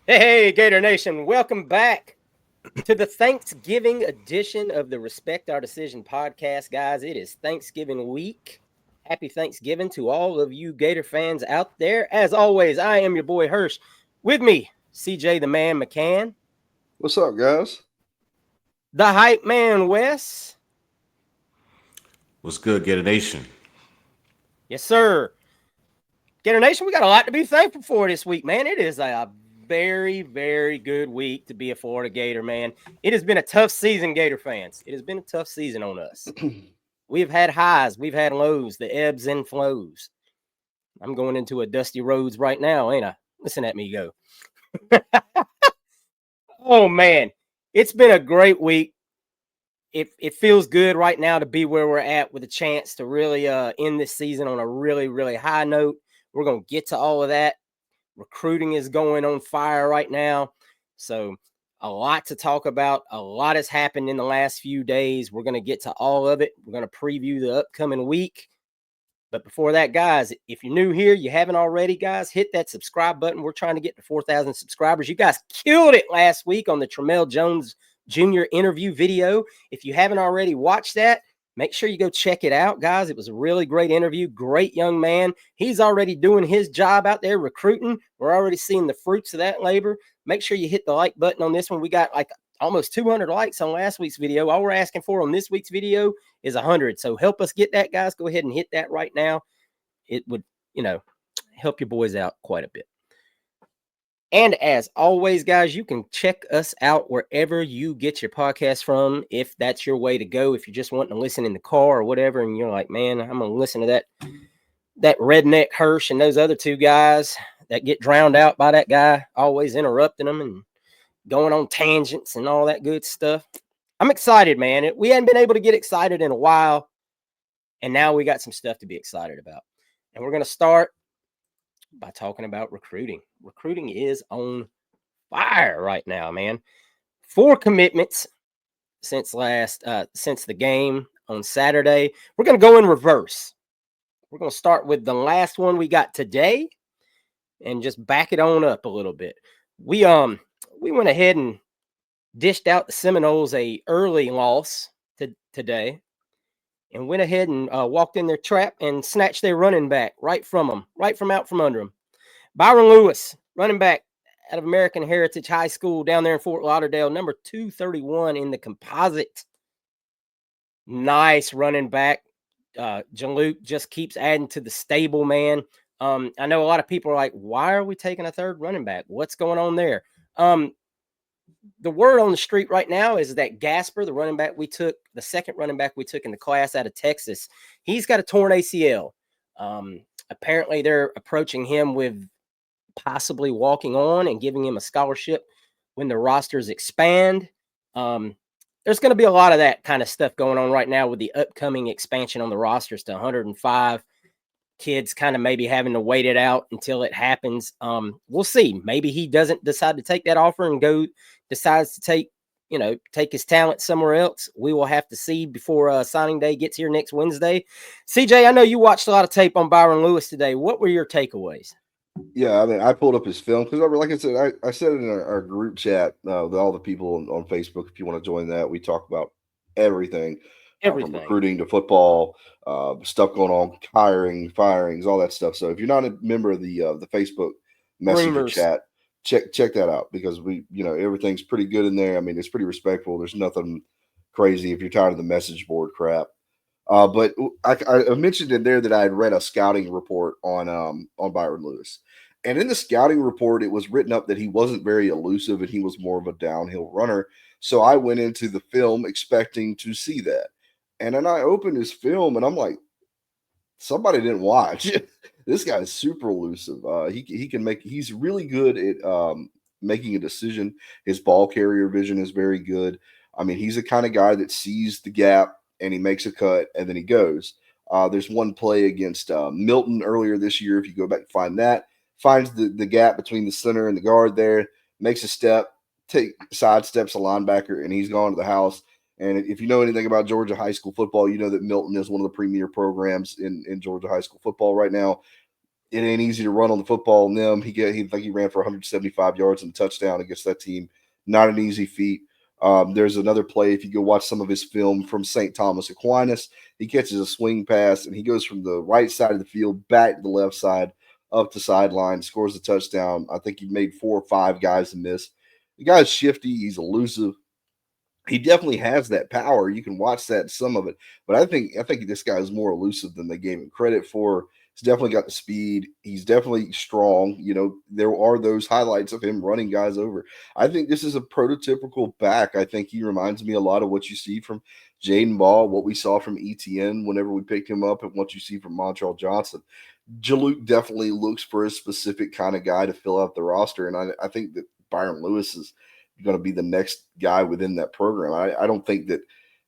Hey, Gator Nation, welcome back to the Thanksgiving edition of the Respect Our Decision podcast, guys. It is Thanksgiving week. Happy Thanksgiving to all of you Gator fans out there. As always, I am your boy Hirsch. With me, CJ the Man McCann, What's up, guys? the hype man Wes. What's good, Gator Nation? Yes, sir. Gator Nation, we got a lot to be thankful for this week, man. It is a very, very good week to be a Florida Gator, man. It has been a tough season, Gator fans. It has been a tough season on us. We've had highs, we've had lows, the ebbs and flows. I'm going into a dusty roads right now, ain't I? Listen at me go. Oh man, it's been a great week. It feels good right now to be where we're at with a chance to really end this season on a really, really high note. We're gonna get to all of that. Recruiting is going on fire right now. So a lot to talk about. A lot has happened in the last few days. We're going to get to all of it. We're going to preview the upcoming week. But before that, guys, if you're new here, you haven't already, guys, hit that subscribe button. We're trying to get to 4,000 subscribers. You guys killed it last week on the Tramel Jones Jr. interview video. If you haven't already watched that, make sure you go check it out, guys. It was a really great interview. Great young man. He's already doing his job out there recruiting. We're already seeing the fruits of that labor. Make sure you hit the like button on this one. We got like almost 200 likes on last week's video. All we're asking for on this week's video is 100. So help us get that, guys. Go ahead and hit that right now. It would, help your boys out quite a bit. And as always, guys, you can check us out wherever you get your podcast from. If that's your way to go, if you're just wanting to listen in the car or whatever, and you're like, man, I'm going to listen to that redneck Hirsch and those other two guys that get drowned out by that guy, always interrupting them and going on tangents and all that good stuff. I'm excited, man. We hadn't been able to get excited in a while, and now we got some stuff to be excited about. And we're going to start by talking about recruiting. Recruiting is on fire right now, man. 4 commitments since the game on Saturday. We're going to go in reverse. We're going to start with the last one we got today and just back it on up a little bit. We went ahead and dished out the Seminoles a early loss today and went ahead and walked in their trap and snatched their running back right from them, right from out from under them. Byron Lewis, running back out of American Heritage High School down there in Fort Lauderdale, number 231 in the composite. Nice running back. Jaluk just keeps adding to the stable, man. I know a lot of people are like, why are we taking a third running back? What's going on there? The word on the street right now is that Gasper, the running back we took, the second running back we took in the class out of Texas, he's got a torn ACL. Apparently, they're approaching him with possibly walking on and giving him a scholarship when the rosters expand. There's going to be a lot of that kind of stuff going on right now with the upcoming expansion on the rosters to 105 kids, kind of maybe having to wait it out until it happens. We'll see. Maybe he doesn't decide to take that offer and decides to take his talent somewhere else. We will have to see before signing day gets here next Wednesday. CJ, I know you watched a lot of tape on Byron Lewis today. What were your takeaways? Yeah, I mean, I pulled up his film because, like I said, I said it in our group chat with all the people on Facebook. If you want to join that, we talk about everything, from recruiting to football, stuff going on, hiring, firings, all that stuff. So if you're not a member of the Facebook Messenger chat, check that out because everything's pretty good in there. I mean, it's pretty respectful. There's nothing crazy if you're tired of the message board crap. But I mentioned in there that I had read a scouting report on Byron Lewis, and in the scouting report, it was written up that he wasn't very elusive and he was more of a downhill runner. So I went into the film expecting to see that, and then I opened his film and I'm like, somebody didn't watch. This guy is super elusive. He can make. He's really good at making a decision. His ball carrier vision is very good. I mean, he's the kind of guy that sees the gap and he makes a cut and then he goes. There's one play against Milton earlier this year. If you go back and find that, finds the gap between the center and the guard there, makes a step, sidesteps a linebacker, and he's gone to the house. And if you know anything about Georgia high school football, you know that Milton is one of the premier programs in Georgia high school football right now. it ain't easy to run on the football on them. He ran for 175 yards and a touchdown against that team. Not an easy feat. There's another play. If you go watch some of his film from St. Thomas Aquinas, he catches a swing pass and he goes from the right side of the field back to the left side up the sideline, scores a touchdown. I think he made 4 or 5 guys miss. The guy's shifty. He's elusive. He definitely has that power. You can watch that, some of it, but I think this guy is more elusive than they gave him credit for. He's definitely got the speed. He's definitely strong. You know, there are those highlights of him running guys over. I think this is a prototypical back. I think he reminds me a lot of what you see from Jaden Ball, what we saw from ETN whenever we picked him up, and what you see from Montreal Johnson. Jaluk definitely looks for a specific kind of guy to fill out the roster, and I think that Byron Lewis is going to be the next guy within that program. I don't think that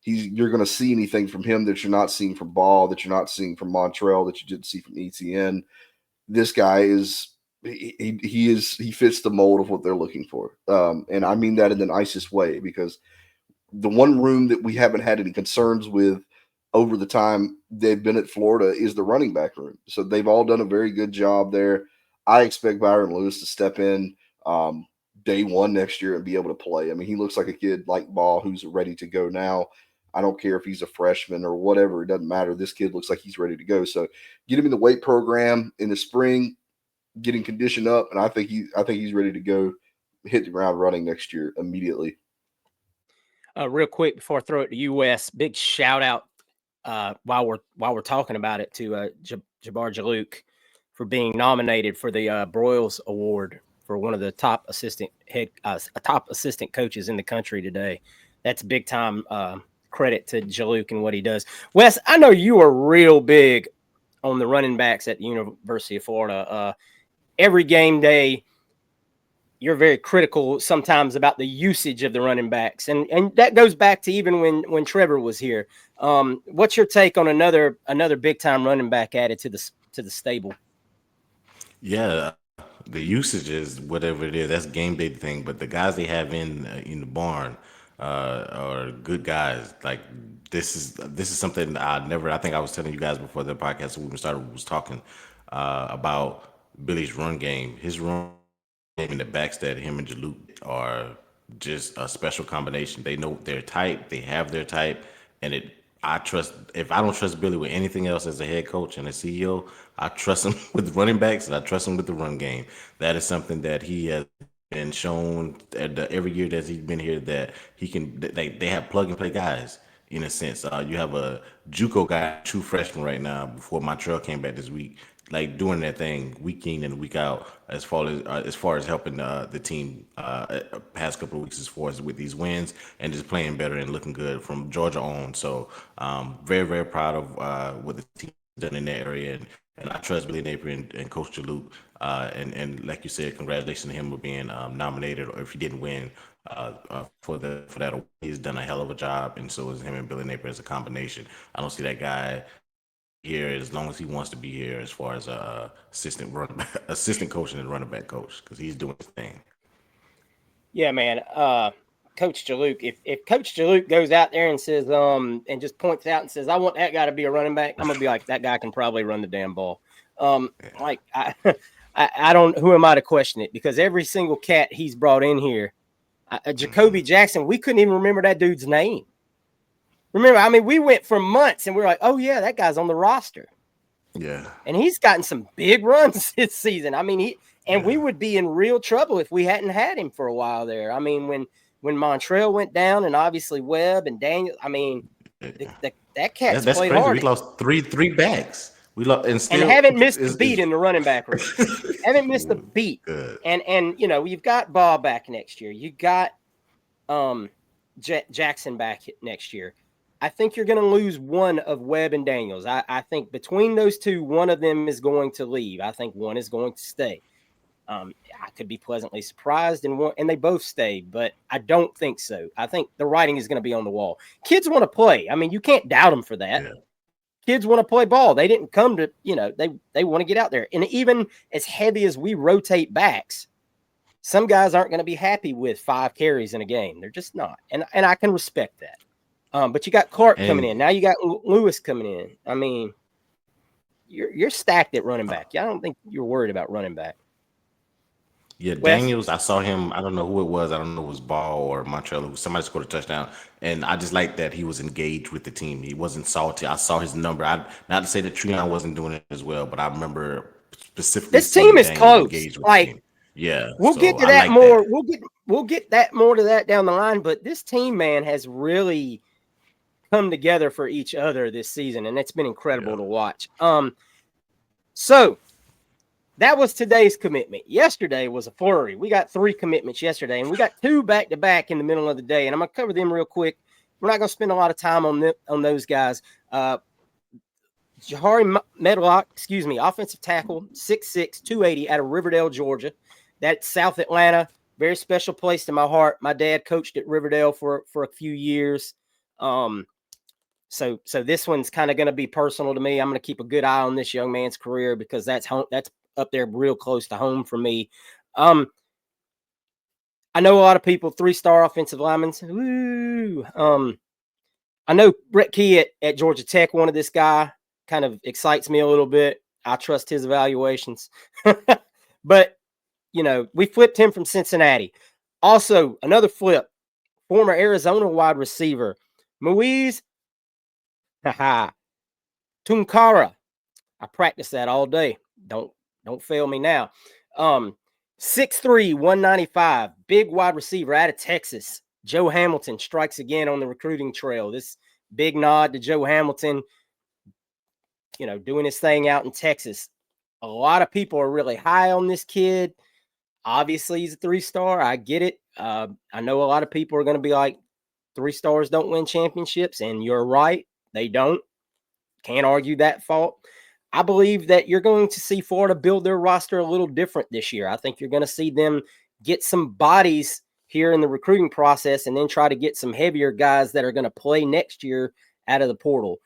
you're going to see anything from him that you're not seeing from Ball, that you're not seeing from Montreal, that you didn't see from ETN. This guy is he fits the mold of what they're looking for, and I mean that in the nicest way, because the one room that we haven't had any concerns with over the time they've been at Florida is the running back room. So they've all done a very good job there. I expect Byron Lewis to step in day one next year and be able to play. I mean, he looks like a kid like Ball who's ready to go now. I don't care if he's a freshman or whatever. It doesn't matter. This kid looks like he's ready to go. So get him in the weight program in the spring, getting conditioned up, and I think he's ready to go, hit the ground running next year immediately. Real quick before I throw it to US, big shout out while we're talking about it to Jabbar Jaluk for being nominated for the Broyles Award for one of the top assistant coaches in the country today. That's big time credit to Jaluk and what he does. Wes, I know you are real big on the running backs at the University of Florida. Every game day, you're very critical sometimes about the usage of the running backs. And that goes back to even when Trevor was here. What's your take on another big time running back added to the stable? Yeah, the usage is whatever it is. That's game day thing. But the guys they have in the barn are good guys. Like this is something I think I was telling you guys before the podcast when we started was talking about Billy's run game. His run game and the backs that him and Jaluk are just a special combination. They know their type. They have their type, and I trust. If I don't trust Billy with anything else as a head coach and a CEO, I trust him with running backs and I trust him with the run game. That is something that he has been shown every year that he's been here that he can. They have plug and play guys in a sense. You have a JUCO guy, true freshman right now. Before Montreal came back this week, like doing that thing week in and week out as far as helping the team past couple of weeks as far as with these wins and just playing better and looking good from Georgia on. So very, very proud of what the team done in that area, and I trust Billy Napier and Coach Jaluk. And like you said, congratulations to him for being nominated, or if he didn't win for that. He's done a hell of a job, and so is him and Billy Napier as a combination. I don't see that guy here as long as he wants to be here as far as assistant coach and running back coach, because he's doing his thing. Yeah, man. Coach Jaluk, if Coach Jaluk goes out there and says and just points out and says, I want that guy to be a running back, I'm gonna be like, that guy can probably run the damn ball. Like I don't, who am I to question it? Because every single cat he's brought in here, Jacoby Jackson, we couldn't even remember that dude's name. Remember, I mean, we went for months and we were like, oh, yeah, that guy's on the roster. Yeah. And he's gotten some big runs this season. I mean, we would be in real trouble if we hadn't had him for a while there. I mean, when Montreal went down and obviously Webb and Daniel, I mean, that cat's that's played crazy. hard. We lost three backs. We lost and haven't missed a beat in the running back room. Haven't missed a beat. Good. And you know, you've got Ball back next year. You got Jackson back next year. I think you're going to lose one of Webb and Daniels. I think between those two, one of them is going to leave. I think one is going to stay. I could be pleasantly surprised and they both stay, but I don't think so. I think the writing is going to be on the wall. Kids want to play. I mean, you can't doubt them for that. Yeah. Kids want to play ball. They didn't come to, they want to get out there. And even as heavy as we rotate backs, some guys aren't going to be happy with 5 carries in a game. They're just not. And I can respect that. But you got Clark coming in. Now you got Lewis coming in. I mean, you're stacked at running back. I don't think you're worried about running back. Yeah, Wes, Daniels, I saw him. I don't know who it was. I don't know if it was Ball or Montreal. Somebody scored a touchdown. And I just like that he was engaged with the team. He wasn't salty. I saw his number. Not to say that Treon wasn't doing it as well, but I remember specifically this team seeing is Daniels close. engaged with the Like team. Yeah, we'll get so to I that like that. more. We'll get that more to that down the line. But this team, man, has really come together for each other this season, and it's been incredible Yeah. to watch. So that was today's commitment. Yesterday was a flurry. We got 3 commitments yesterday, and we got 2 back to back in the middle of the day. And I'm gonna cover them real quick. We're not gonna spend a lot of time on those guys. Jahari Medlock, offensive tackle, 6'6", 280 out of Riverdale, Georgia. That's South Atlanta. Very special place to my heart. My dad coached at Riverdale for a few years. So this one's kind of going to be personal to me. I'm going to keep a good eye on this young man's career because that's up there real close to home for me. I know a lot of people 3-star offensive linemen. Woo. I know Brett Key at Georgia Tech wanted this guy. Kind of excites me a little bit. I trust his evaluations. But, we flipped him from Cincinnati. Also, another flip, former Arizona wide receiver, Moise Tunkara. I practice that all day. Don't fail me now. 6'3", 195, big wide receiver out of Texas. Joe Hamilton strikes again on the recruiting trail. This big nod to Joe Hamilton, doing his thing out in Texas. A lot of people are really high on this kid. Obviously, he's a 3-star. I get it. I know a lot of people are going to be like, 3 stars don't win championships, and you're right. They don't. Can't argue that fault. I believe that you're going to see Florida build their roster a little different this year. I think you're going to see them get some bodies here in the recruiting process and then try to get some heavier guys that are going to play next year out of the portal.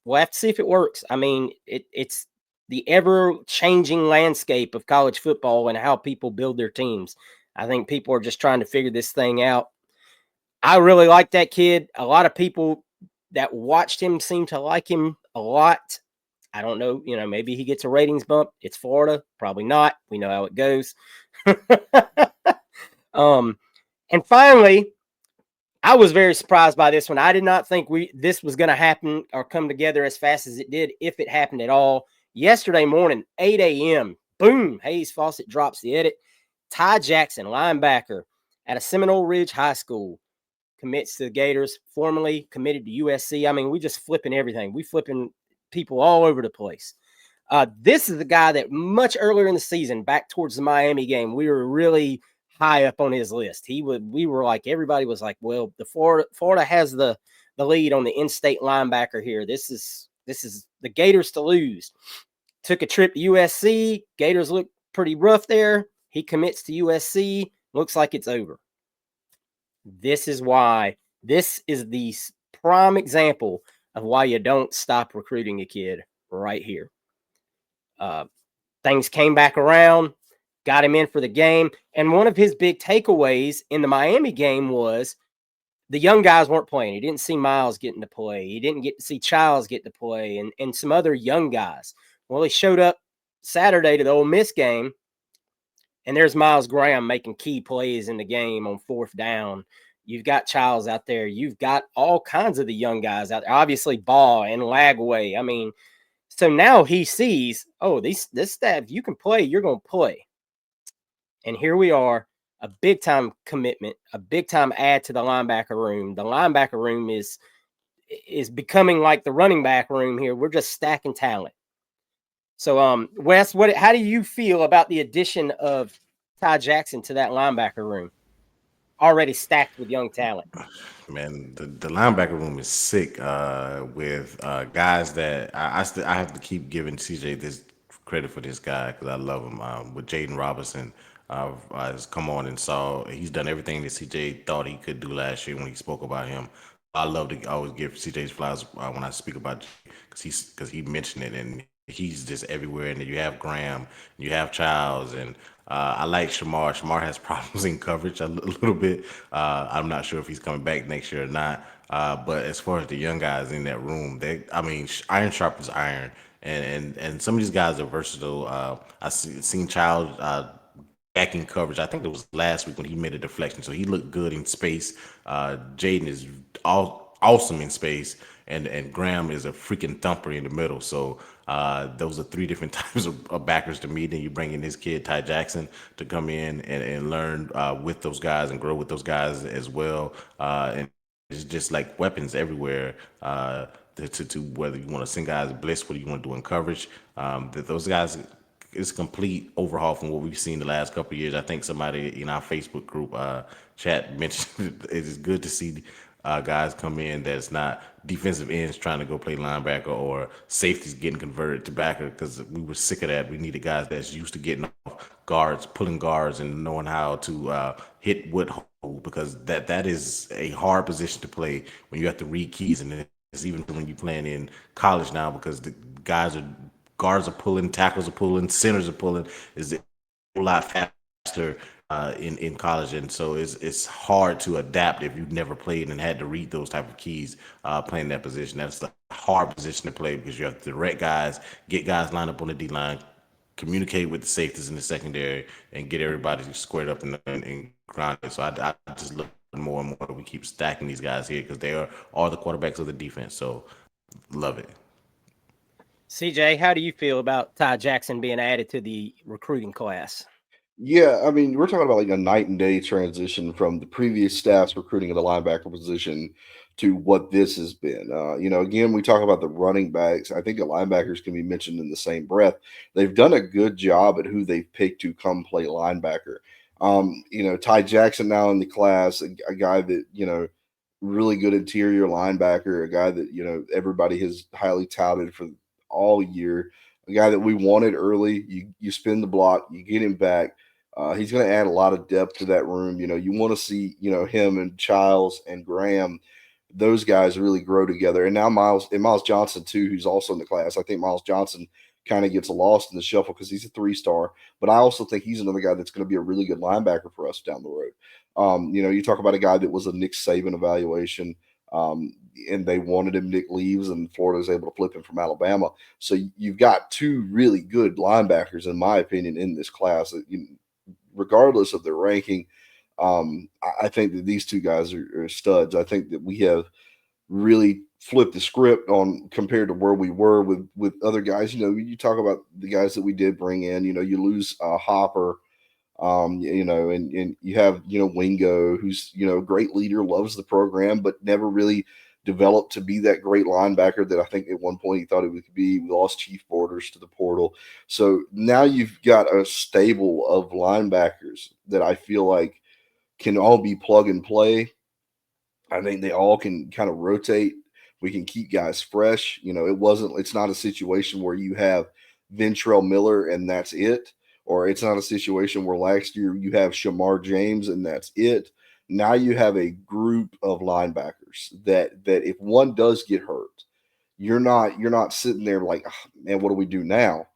We'll have to see if it works. I mean, it's the ever-changing landscape of college football and how people build their teams. I think people are just trying to figure this thing out. I really like that kid. A lot of people that watched him seem to like him a lot. I don't know, maybe he gets a ratings bump. It's Florida. Probably not. We know how it goes. And finally, I was very surprised by this one. I did not think this was going to happen or come together as fast as it did, if it happened at all. Yesterday morning, 8 a.m., boom, Hayes Fawcett drops the edit. Ty Jackson, linebacker at a Seminole Ridge High School, commits to the Gators, formerly committed to USC. I mean, we just flipping everything. We flipping people all over the place. This is the guy that much earlier in the season, back towards the Miami game, we were really high up on his list. We were like, everybody was like, well, the Florida has the lead on the in-state linebacker here. This is the Gators to lose. Took a trip to USC. Gators look pretty rough there. He commits to USC. Looks like it's over. This is why. This is the prime example of why you don't stop recruiting a kid right here. Things came back around, got him in for the game. And one of his big takeaways in the Miami game was the young guys weren't playing. He didn't see Miles getting to play. He didn't get to see Childs get to play and some other young guys. Well, he showed up Saturday to the Ole Miss game, and there's Miles Graham making key plays in the game on 4th down. You've got Childs out there. You've got all kinds of the young guys out there. Obviously, Ball and Lagway. I mean, so now he sees, this staff, you can play, you're going to play. And here we are, a big-time commitment, a big-time add to the linebacker room. The linebacker room is becoming like the running back room here. We're just stacking talent. So, Wes, how do you feel about the addition of Ty Jackson to that linebacker room? Already stacked with young talent. Man, the linebacker room is sick with guys that I have to keep giving CJ this credit for this guy because I love him. With Jaden Robinson, I just come on and saw he's done everything that CJ thought he could do last year when he spoke about him. I love to always give CJ's flowers when I speak about because he mentioned it and he's just everywhere. And then you have Graham, you have Childs, and I like Shamar. Shamar has problems in coverage a little bit. I'm not sure if he's coming back next year or not. But as far as the young guys in that room, iron sharpens iron. and some of these guys are versatile. Seen Child backing coverage. I think it was last week when he made a deflection, so he looked good in space. Jaden is awesome in space, and Graham is a freaking thumper in the middle. So those are three different types of backers to me. Then you bring in this kid Ty Jackson to come in and learn with those guys and grow with those guys as well. And it's just like weapons everywhere. To whether you want to send guys blitz, what you want to do in coverage. That those guys, it's a complete overhaul from what we've seen the last couple of years. I think somebody in our Facebook group chat mentioned it is good to see guys come in that's not defensive ends trying to go play linebacker or safeties getting converted to backer, because we were sick of that. We needed guys that's used to getting off guards, pulling guards, and knowing how to hit what hole, because that is a hard position to play when you have to read keys, and it's even when you're playing in college now, because the guards are pulling, tackles are pulling, centers are pulling. Is a whole lot faster in college, and so it's hard to adapt if you've never played and had to read those type of keys playing that position. That's the hard position to play, because you have to direct guys, get guys lined up on the D line, communicate with the safeties in the secondary, and get everybody squared up and grounded. So I just look more and more. We keep stacking these guys here because they are all the quarterbacks of the defense. So love it. CJ, how do you feel about Ty Jackson being added to the recruiting class? Yeah, I mean, we're talking about like a night and day transition from the previous staff's recruiting of the linebacker position to what this has been. Again, we talk about the running backs. I think the linebackers can be mentioned in the same breath. They've done a good job at who they've picked to come play linebacker. Ty Jackson now in the class, a guy that, really good interior linebacker, a guy that, everybody has highly touted for all year, a guy that we wanted early. You spin the block, you get him back. He's going to add a lot of depth to that room. You want to see, him and Childs and Graham, those guys really grow together. And now Miles Johnson too, who's also in the class. I think Miles Johnson kind of gets lost in the shuffle because he's a 3-star, but I also think he's another guy that's going to be a really good linebacker for us down the road. You talk about a guy that was a Nick Saban evaluation. And they wanted him. Nick leaves, and Florida was able to flip him from Alabama. So you've got two really good linebackers, in my opinion, in this class. Regardless of their ranking, I think that these two guys are studs. I think that we have really flipped the script on compared to where we were with other guys. You talk about the guys that we did bring in. You lose Hopper, and you have Wingo, who's a great leader, loves the program, but never really developed to be that great linebacker that I think at one point he thought it could be. We lost Chief Borders to the portal. So now you've got a stable of linebackers that I feel like can all be plug and play. I think they all can kind of rotate. We can keep guys fresh. It's not a situation where you have Ventrell Miller and that's it, or it's not a situation where last year you have Shamar James and that's it. Now you have a group of linebackers that if one does get hurt, you're not sitting there like, oh, man, what do we do now?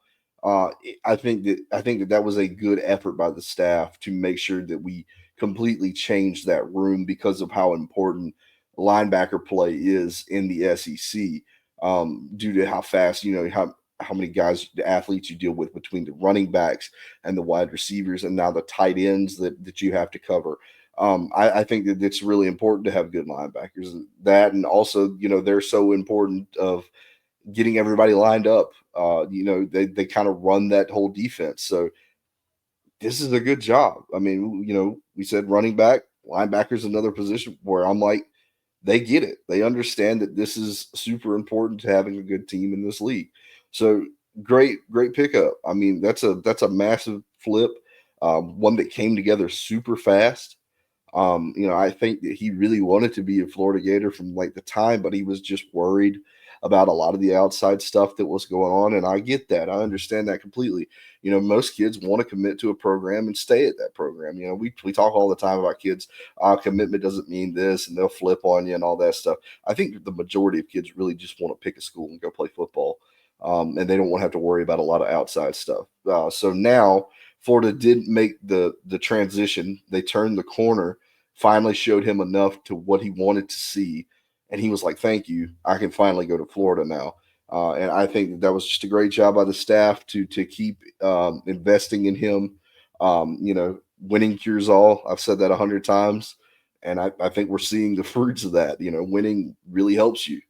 I think that was a good effort by the staff to make sure that we completely changed that room because of how important linebacker play is in the SEC, due to how fast, how many guys, the athletes you deal with between the running backs and the wide receivers, and now the tight ends that you have to cover. I think that it's really important to have good linebackers. That, and also, they're so important of getting everybody lined up. They kind of run that whole defense. So this is a good job. I mean, we said running back, linebacker's another position where I'm like, they get it. They understand that this is super important to having a good team in this league. So great pickup. I mean, that's a massive flip. One that came together super fast. I think that he really wanted to be a Florida Gator from like the time, but he was just worried about a lot of the outside stuff that was going on. And I get that. I understand that completely. Most kids want to commit to a program and stay at that program. We talk all the time about kids, commitment doesn't mean this, and they'll flip on you and all that stuff. I think the majority of kids really just want to pick a school and go play football. And they don't want to have to worry about a lot of outside stuff. So now Florida did make the transition. They turned the corner, finally showed him enough to what he wanted to see. And he was like, thank you. I can finally go to Florida now. And I think that was just a great job by the staff to keep investing in him. Winning cures all. I've said that 100 times, and I think we're seeing the fruits of that. Winning really helps you.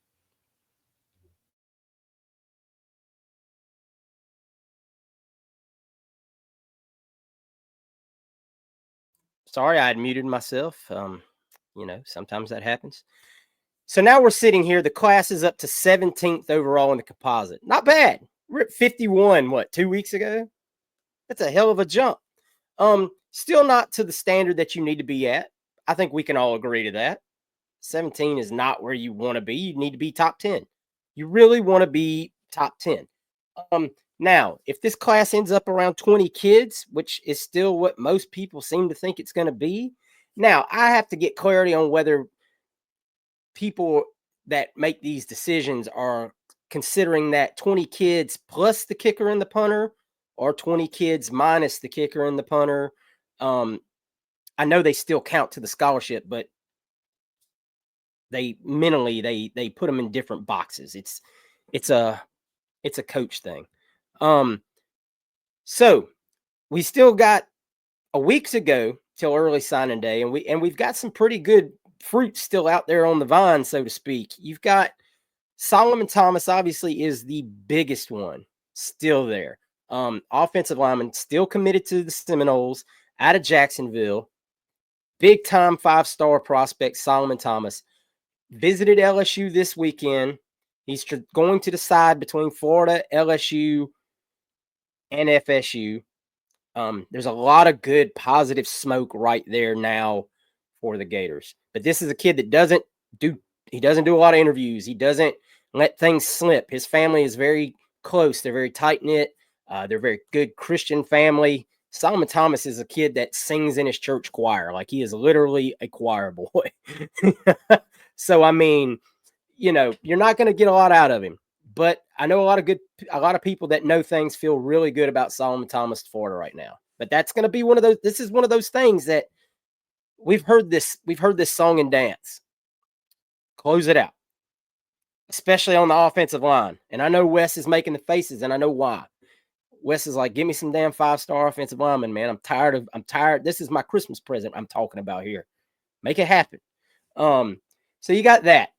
Sorry, I had muted myself. Sometimes that happens. So now we're sitting here. The class is up to 17th overall in the composite. Not bad. We're at 51, 2 weeks ago? That's a hell of a jump. Still not to the standard that you need to be at. I think we can all agree to that. 17 is not where you want to be. You need to be top 10. You really want to be top 10. Now, if this class ends up around 20 kids, which is still what most people seem to think it's going to be, now I have to get clarity on whether people that make these decisions are considering that 20 kids plus the kicker and the punter, or 20 kids minus the kicker and the punter. I know they still count to the scholarship, but they mentally they put them in different boxes. It's a coach thing. So we still got a weeks ago till early signing day, and we've got some pretty good fruit still out there on the vine, so to speak. You've got Solomon Thomas, obviously, is the biggest one still there. Offensive lineman still committed to the Seminoles out of Jacksonville. Big time 5-star prospect Solomon Thomas visited LSU this weekend. He's going to decide between Florida, LSU, and FSU. There's a lot of good positive smoke right there now for the Gators. But this is a kid that doesn't do a lot of interviews. He doesn't let things slip. His family is very close. They're very tight-knit. They're a very good Christian family. Solomon Thomas is a kid that sings in his church choir. Like, he is literally a choir boy. So, I mean, you're not going to get a lot out of him. But I know a lot of people that know things feel really good about Solomon Thomas, Florida right now. But that's going to be this is one of those things that we've heard this song and dance. Close it out. Especially on the offensive line. And I know Wes is making the faces, and I know why. Wes is like, give me some damn 5-star offensive lineman, man. I'm tired. This is my Christmas present I'm talking about here. Make it happen. So you got that.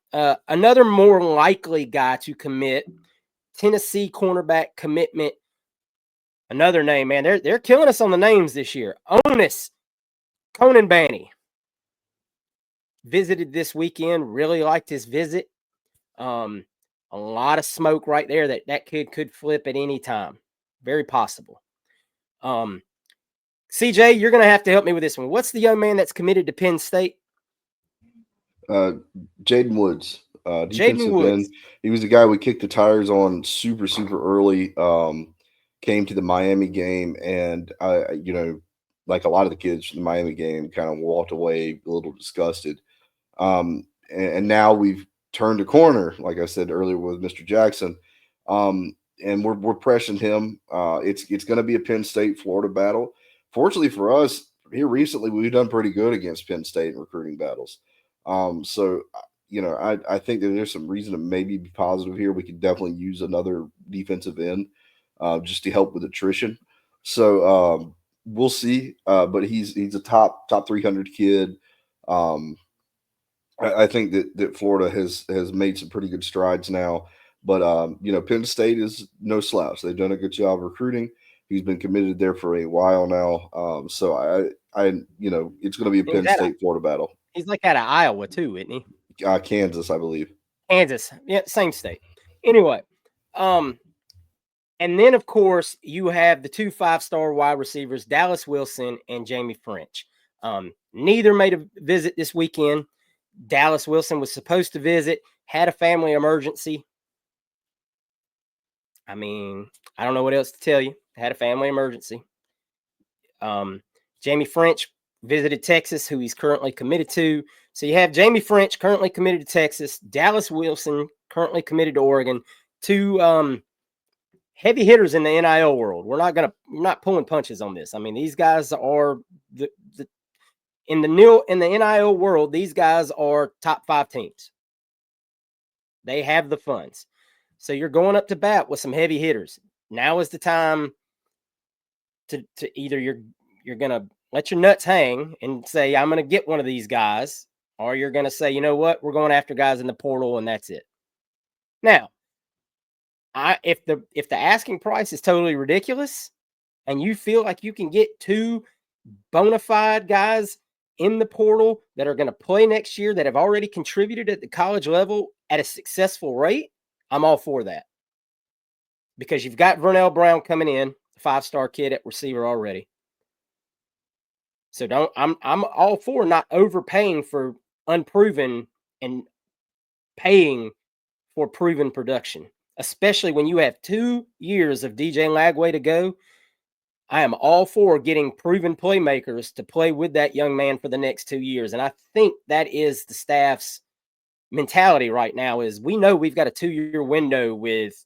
Another more likely guy to commit, Tennessee cornerback commitment. Another name, man. They're killing us on the names this year. Onus Conan Banny visited this weekend. Really liked his visit. A lot of smoke right there that kid could flip at any time. Very possible. CJ, you're going to have to help me with this one. What's the young man that's committed to Penn State? Jaden Woods. Jaden Woods. He was the guy we kicked the tires on super early. Came to the Miami game, and like a lot of the kids from the Miami game, kind of walked away a little disgusted. And now we've turned a corner, like I said earlier with Mr. Jackson, and we're pressing him. It's going to be a Penn State Florida battle. Fortunately for us, here recently we've done pretty good against Penn State in recruiting battles. So I think that there's some reason to maybe be positive here. We could definitely use another defensive end just to help with attrition. So we'll see. But he's a top 300 kid. I think that Florida has made some pretty good strides now. But Penn State is no slouch. They've done a good job recruiting. He's been committed there for a while now. So I it's going to be a Penn State Florida battle. He's like out of Iowa too, isn't he? Kansas, I believe. Kansas, yeah, same state. Anyway, and then of course you have the 2 5-star wide receivers, Dallas Wilson and Jamie French. Neither made a visit this weekend. Dallas Wilson was supposed to visit, had a family emergency. I mean, I don't know what else to tell you. Had a family emergency. Jamie French visited Texas, who he's currently committed to. So you have Jamie French currently committed to Texas, Dallas Wilson currently committed to Oregon. 2 heavy hitters in the NIL world. We're not pulling punches on this. I mean, these guys are in the NIL world. These guys are top 5 teams. They have the funds. So you're going up to bat with some heavy hitters. Now is the time to either you're going to let your nuts hang and say, I'm going to get one of these guys, or you're going to say, you know what, we're going after guys in the portal and that's it. Now, if the asking price is totally ridiculous and you feel like you can get 2 bona fide guys in the portal that are going to play next year that have already contributed at the college level at a successful rate, I'm all for that. Because you've got Vernell Brown coming in, 5-star kid at receiver already. So I'm all for not overpaying for unproven and paying for proven production, especially when you have 2 years of DJ Lagway to go. I am all for getting proven playmakers to play with that young man for the next 2 years. And I think that is the staff's mentality right now is we know we've got a 2-year window with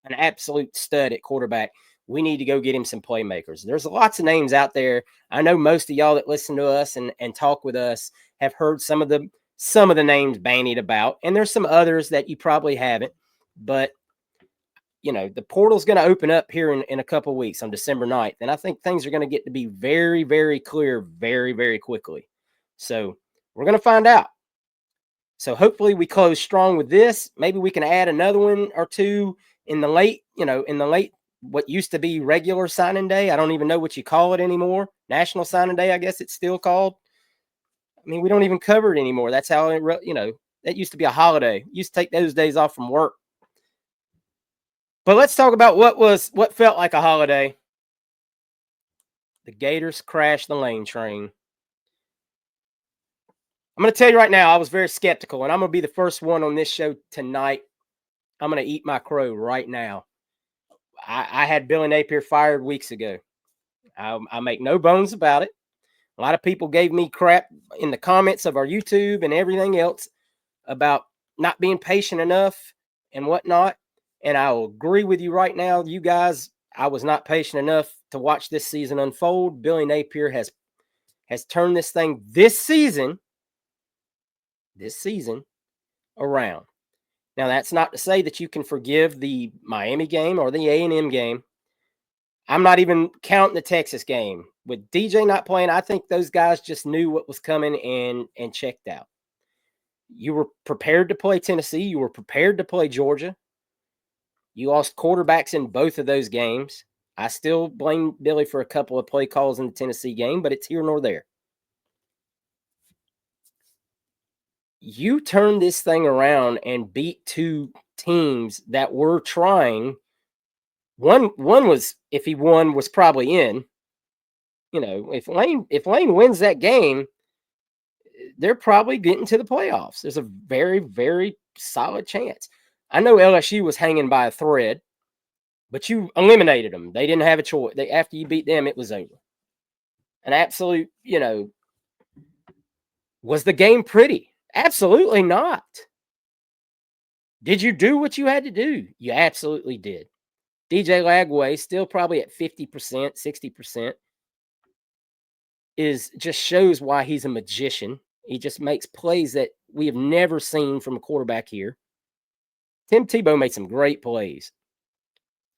an absolute stud at quarterback. We need to go get him some playmakers. There's lots of names out there. I know most of y'all that listen to us and talk with us have heard some of the names bandied about, and there's some others that you probably haven't. But the portal's going to open up here in a couple of weeks on December 9th, and I think things are going to get to be very, very clear very, very quickly. So we're going to find out. So hopefully we close strong with this. Maybe we can add another one or two in the late, what used to be regular signing day. I don't even know what you call it anymore. National signing day, I guess it's still called. I mean, we don't even cover it anymore. That's how that used to be a holiday. Used to take those days off from work. But let's talk about what felt like a holiday. The Gators crashed the lane train. I'm going to tell you right now, I was very skeptical, and I'm going to be the first one on this show tonight. I'm going to eat my crow right now. I had Billy Napier fired weeks ago. I make no bones about it. A lot of people gave me crap in the comments of our YouTube and everything else about not being patient enough and whatnot. And I'll agree with you right now, you guys, I was not patient enough to watch this season unfold. Billy Napier has turned this thing this season around. Now, that's not to say that you can forgive the Miami game or the A&M game. I'm not even counting the Texas game. With DJ not playing, I think those guys just knew what was coming and checked out. You were prepared to play Tennessee. You were prepared to play Georgia. You lost quarterbacks in both of those games. I still blame Billy for a couple of play calls in the Tennessee game, but it's here nor there. You turned this thing around and beat 2 teams that were trying. One was, if he won, was probably in. If Lane wins that game, they're probably getting to the playoffs. There's a very, very solid chance. I know LSU was hanging by a thread, but you eliminated them. They didn't have a choice. After you beat them, it was over. An absolute, was the game pretty? Absolutely not. Did you do what you had to do? You absolutely did. DJ Lagway, still probably at 50%, 60%, just shows why he's a magician. He just makes plays that we have never seen from a quarterback here. Tim Tebow made some great plays.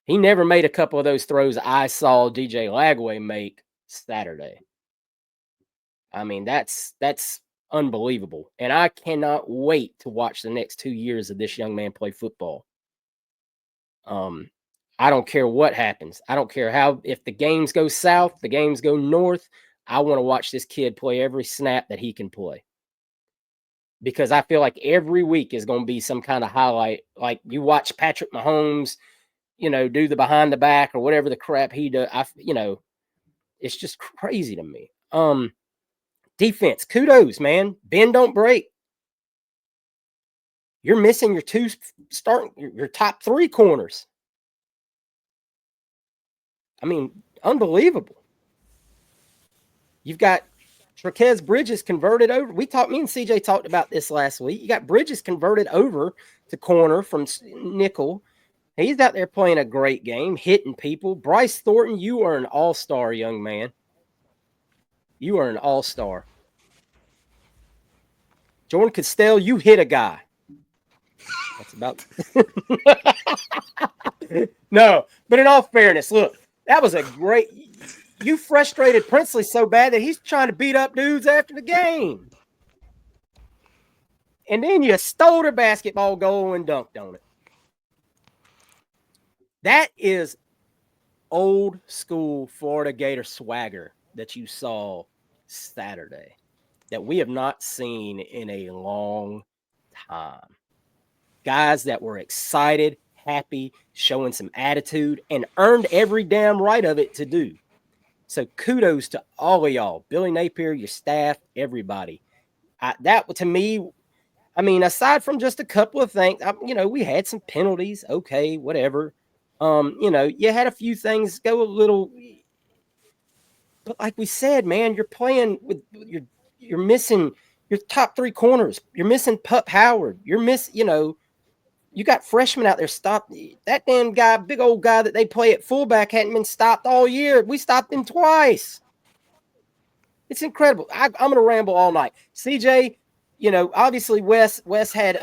He never made a couple of those throws I saw DJ Lagway make Saturday. I mean, that's unbelievable. And I cannot wait to watch the next 2 years of this young man play football. I don't care what happens. I don't care if the games go south, the games go north. I want to watch this kid play every snap that he can play. Because I feel like every week is going to be some kind of highlight. Like you watch Patrick Mahomes, do the behind the back or whatever the crap he does. It's just crazy to me. Defense, kudos, man. Bend, don't break. You're missing your top 3 corners. I mean, unbelievable. You've got Traquez Bridges converted over. Me and CJ talked about this last week. You got Bridges converted over to corner from nickel. He's out there playing a great game, hitting people. Bryce Thornton, you are an all-star, young man. You are an all-star. Jordan Castell, you hit a guy. That's about no. But in all fairness, look, that was a great. You frustrated Princely so bad that he's trying to beat up dudes after the game, and then you stole their basketball goal and dunked on it. That is old school Florida Gator swagger that you saw Saturday that we have not seen in a long time. Guys that were excited, happy, showing some attitude, and earned every damn right of it to do. So kudos to all of y'all, Billy Napier, your staff, everybody. That to me, I mean, aside from just a couple of things, we had some penalties. Okay, whatever. You had a few things go a little, but like we said, man, you're playing with you're missing your top three corners. You're missing Pup Howard. You got freshmen out there. Stop that damn guy, big old guy that they play at fullback hadn't been stopped all year. We stopped him twice. It's incredible. I'm gonna ramble all night. CJ, obviously Wes had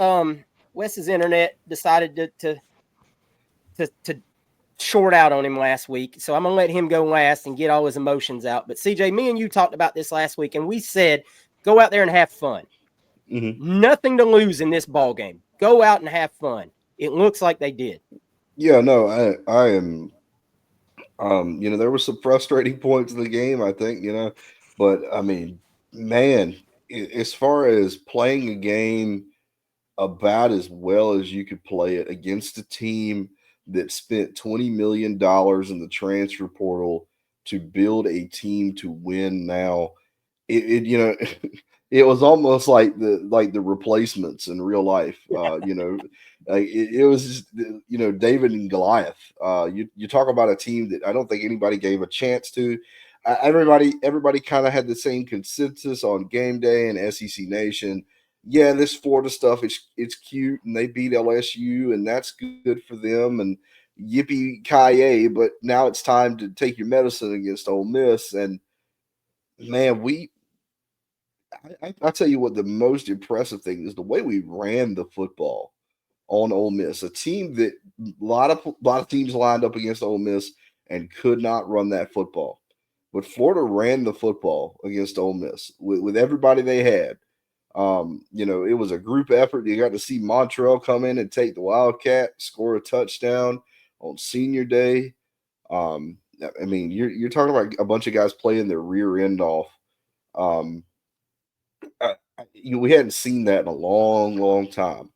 Wes's internet decided to short out on him last week. So I'm gonna let him go last and get all his emotions out. But CJ, me and you talked about this last week, and we said go out there and have fun. Mm-hmm. Nothing to lose in this ball game. Go out and have fun. It looks like they did. Yeah, no, I am. There were some frustrating points in the game, I think, but I mean, man, as far as playing a game about as well as you could play it against a team that spent $20 million in the transfer portal to build a team to win now, it was almost like the replacements in real life. It was just, David and Goliath. You talk about a team that I don't think anybody gave a chance to. Everybody kind of had the same consensus on game day and SEC Nation. Yeah, this Florida stuff it's cute, and they beat LSU, and that's good for them, and yippee ki But now it's time to take your medicine against Ole Miss, and man, I tell you what, the most impressive thing is the way we ran the football on Ole Miss, a team that a lot of teams lined up against Ole Miss and could not run that football. But Florida ran the football against Ole Miss with everybody they had. It was a group effort. You got to see Montrell come in and take the Wildcat, score a touchdown on senior day. I mean, you're talking about a bunch of guys playing their rear end off. Um, we hadn't seen that in a long, long time.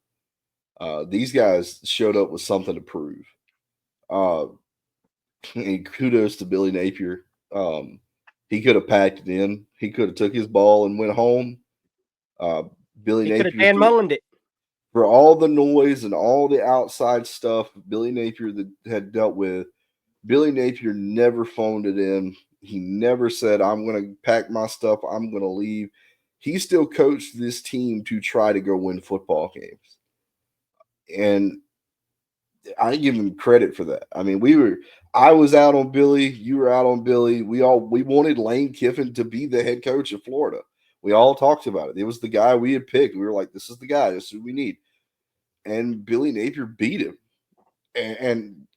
These guys showed up with something to prove. And kudos to Billy Napier. He could have packed it in. He could have took his ball and went home. Billy He could have Napier Dan Mullened it. For all the noise and all the outside stuff Billy Napier had dealt with. Billy Napier never phoned it in. He never said, "I'm going to pack my stuff. I'm going to leave." He still coached this team to try to go win football games. And I give him credit for that. I mean, I was out on Billy, you were out on Billy. We wanted Lane Kiffin to be the head coach of Florida. We all talked about it. It was the guy we had picked. We were like, this is the guy. This is who we need. And Billy Napier beat him. And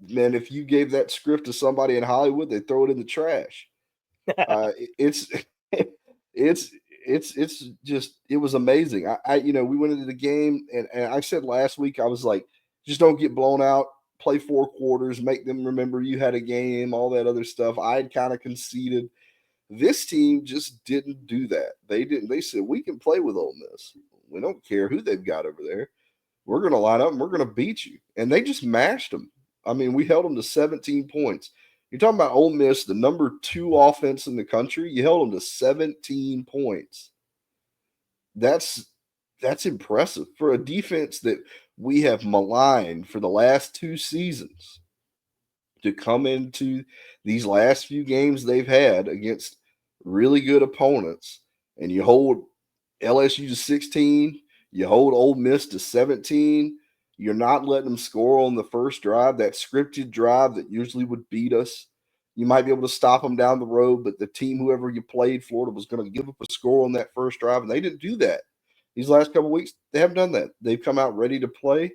man, if you gave that script to somebody in Hollywood, they'd throw it in the trash. It's just it was amazing. We went into the game and I said last week, I was like, just don't get blown out, play 4 quarters, make them remember you had a game, all that other stuff. I had kind of conceded. This team just didn't do that. They didn't. They said, we can play with Ole Miss. We don't care who they've got over there. We're going to line up and we're going to beat you. And they just mashed them. I mean, we held them to 17 points. You're talking about Ole Miss, the number 2 offense in the country. You held them to 17 points. That's impressive for a defense that we have maligned for the last 2 seasons to come into these last few games they've had against really good opponents. And you hold LSU to 16, you hold Ole Miss to 17. You're not letting them score on the first drive, that scripted drive that usually would beat us. You might be able to stop them down the road, but the team, whoever you played, Florida was going to give up a score on that first drive, and they didn't do that. These last couple weeks, they haven't done that. They've come out ready to play.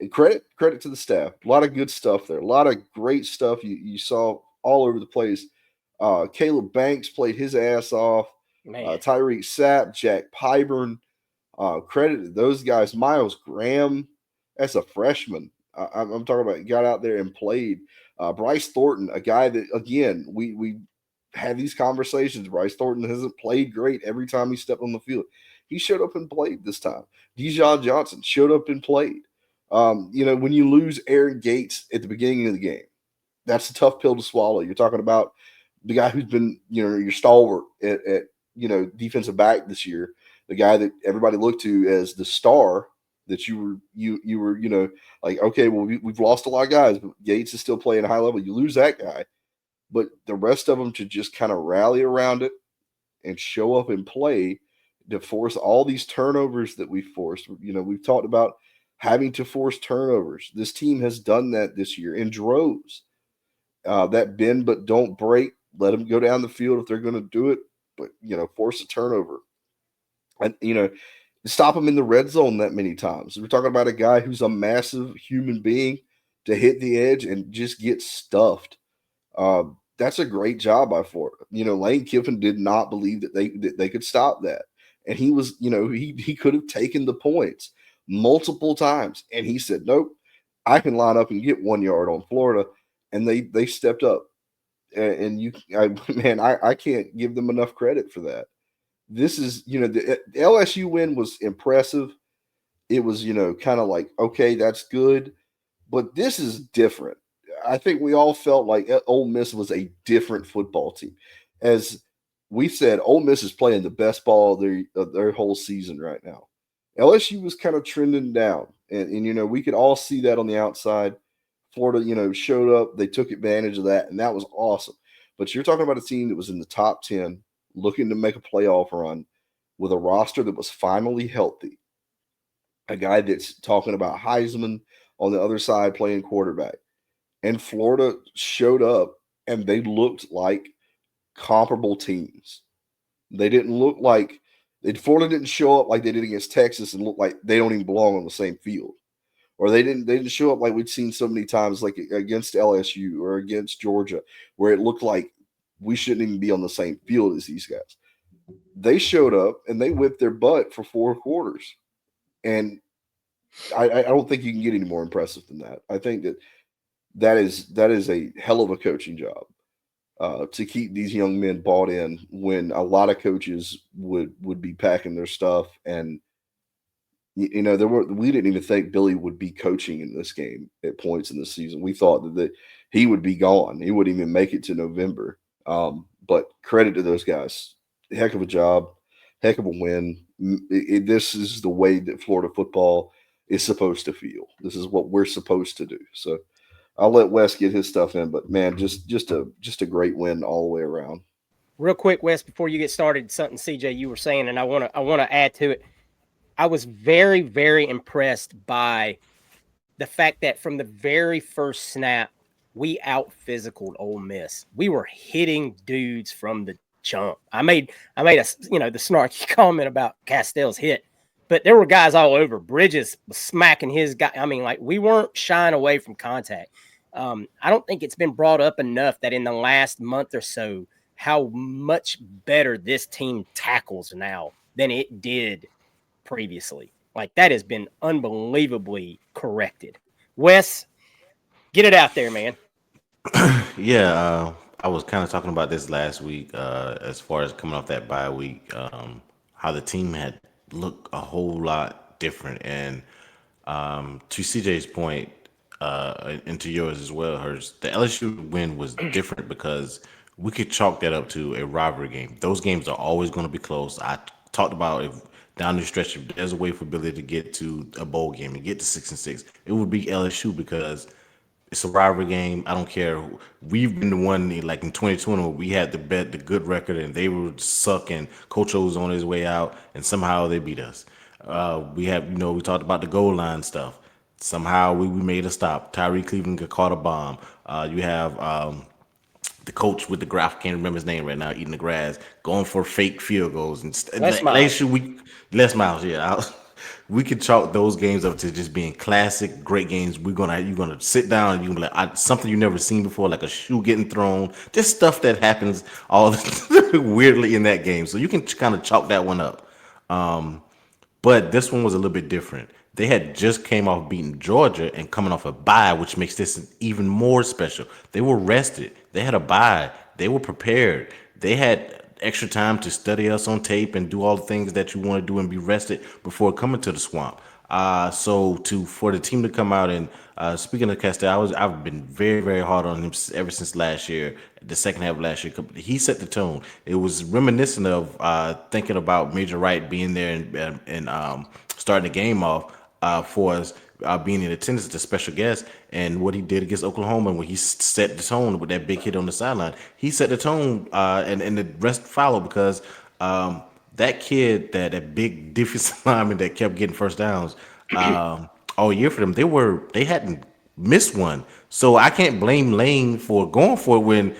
And credit to the staff. A lot of good stuff there. A lot of great stuff you saw all over the place. Caleb Banks played his ass off. Man. Tyreek Sapp, Jack Pyburn. Credit to those guys. Miles Graham, as a freshman, I'm talking about, got out there and played. Bryce Thornton, a guy that, again, we had these conversations. Bryce Thornton hasn't played great every time he stepped on the field. He showed up and played this time. Dijon Johnson showed up and played. When you lose Aaron Gates at the beginning of the game, that's a tough pill to swallow. You're talking about the guy who's been, your stalwart at defensive back this year, the guy that everybody looked to as the star, that you were, like, okay, well, we've lost a lot of guys, but Gates is still playing at a high level. You lose that guy, but the rest of them should just kind of rally around it and show up and play to force all these turnovers that we forced. We've talked about having to force turnovers. This team has done that this year in droves. That bend but don't break. Let them go down the field if they're going to do it, but force a turnover, and stop them in the red zone that many times. We're talking about a guy who's a massive human being to hit the edge and just get stuffed. That's a great job by Florida. Lane Kiffin did not believe that they could stop that, and he was, he could have taken the points multiple times, and he said, nope, I can line up and get 1 yard on Florida, and they stepped up. And I can't give them enough credit for that. This is, the LSU win was impressive. It was, kind of like, okay, that's good, but this is different. I think we all felt like Ole Miss was a different football team. As we said, Ole Miss is playing the best ball of their whole season right now. LSU was kind of trending down, and we could all see that on the outside. Florida, showed up. They took advantage of that, and that was awesome. But you're talking about a team that was in the top 10, looking to make a playoff run with a roster that was finally healthy. A guy that's talking about Heisman on the other side playing quarterback. And Florida showed up, and they looked like comparable teams. They didn't look like Florida didn't show up like they did against Texas and look like they don't even belong on the same field. Or they didn't show up like we'd seen so many times, like against LSU or against Georgia, where it looked like we shouldn't even be on the same field as these guys. They showed up and they whipped their butt for 4 quarters, and I don't think you can get any more impressive than that. I think that is a hell of a coaching job to keep these young men bought in when a lot of coaches would be packing their stuff. And we didn't even think Billy would be coaching in this game at points in the season. We thought that he would be gone. He wouldn't even make it to November. But credit to those guys. Heck of a job. Heck of a win. This is the way that Florida football is supposed to feel. This is what we're supposed to do. So I'll let Wes get his stuff in, but man, just a great win all the way around. Real quick, Wes, before you get started, something CJ you were saying, and I want to add to it. I was very, very impressed by the fact that from the very first snap, we out physicaled Ole Miss. We were hitting dudes from the jump. I made a the snarky comment about Castell's hit, but there were guys all over. Bridges was smacking his guy. I mean, like, we weren't shying away from contact. I don't think it's been brought up enough that in the last month or so, how much better this team tackles now than it did previously. Like, that has been unbelievably corrected. Wes, get it out there, man. Yeah, I was kind of talking about this last week, as far as coming off that bye week, how the team had looked a whole lot different. And to CJ's point, and to yours as well, hers, the LSU win was different because we could chalk that up to a rivalry game. Those games are always going to be close. I talked about, if down the stretch, if there's a way for Billy to get to a bowl game and get to 6-6, it would be LSU, because it's a rivalry game. I don't care. We've been the one, like in 2020, where we had the good record, and they were sucking. Coach O was on his way out, and somehow they beat us. We talked about the goal line stuff. Somehow we made a stop. Tyree Cleveland got caught a bomb. You have the coach with the graph, can't remember his name right now, eating the grass, going for fake field goals and Les like Miles. should we Les Miles, yeah. We could chalk those games up to just being classic, great games. You're gonna sit down and you're gonna be like something you never seen before, like a shoe getting thrown, just stuff that happens all weirdly in that game. So you can kind of chalk that one up. But this one was a little bit different. They had just came off beating Georgia and coming off a bye, which makes this even more special. They were rested. They had a bye. They were prepared. They had extra time to study us on tape and do all the things that you want to do and be rested before coming to the swamp. So to for the team to come out and speaking of Castell, I've been very hard on him ever since last year, the second half of last year. He set the tone. It was reminiscent of thinking about Major Wright being there and starting the game off for us. Being in attendance as a special guest and what he did against Oklahoma when he set the tone with that big hit on the sideline. He set the tone and the rest followed because that kid, that big defensive lineman that kept getting first downs all year for them, they hadn't missed one. So I can't blame Lane for going for it when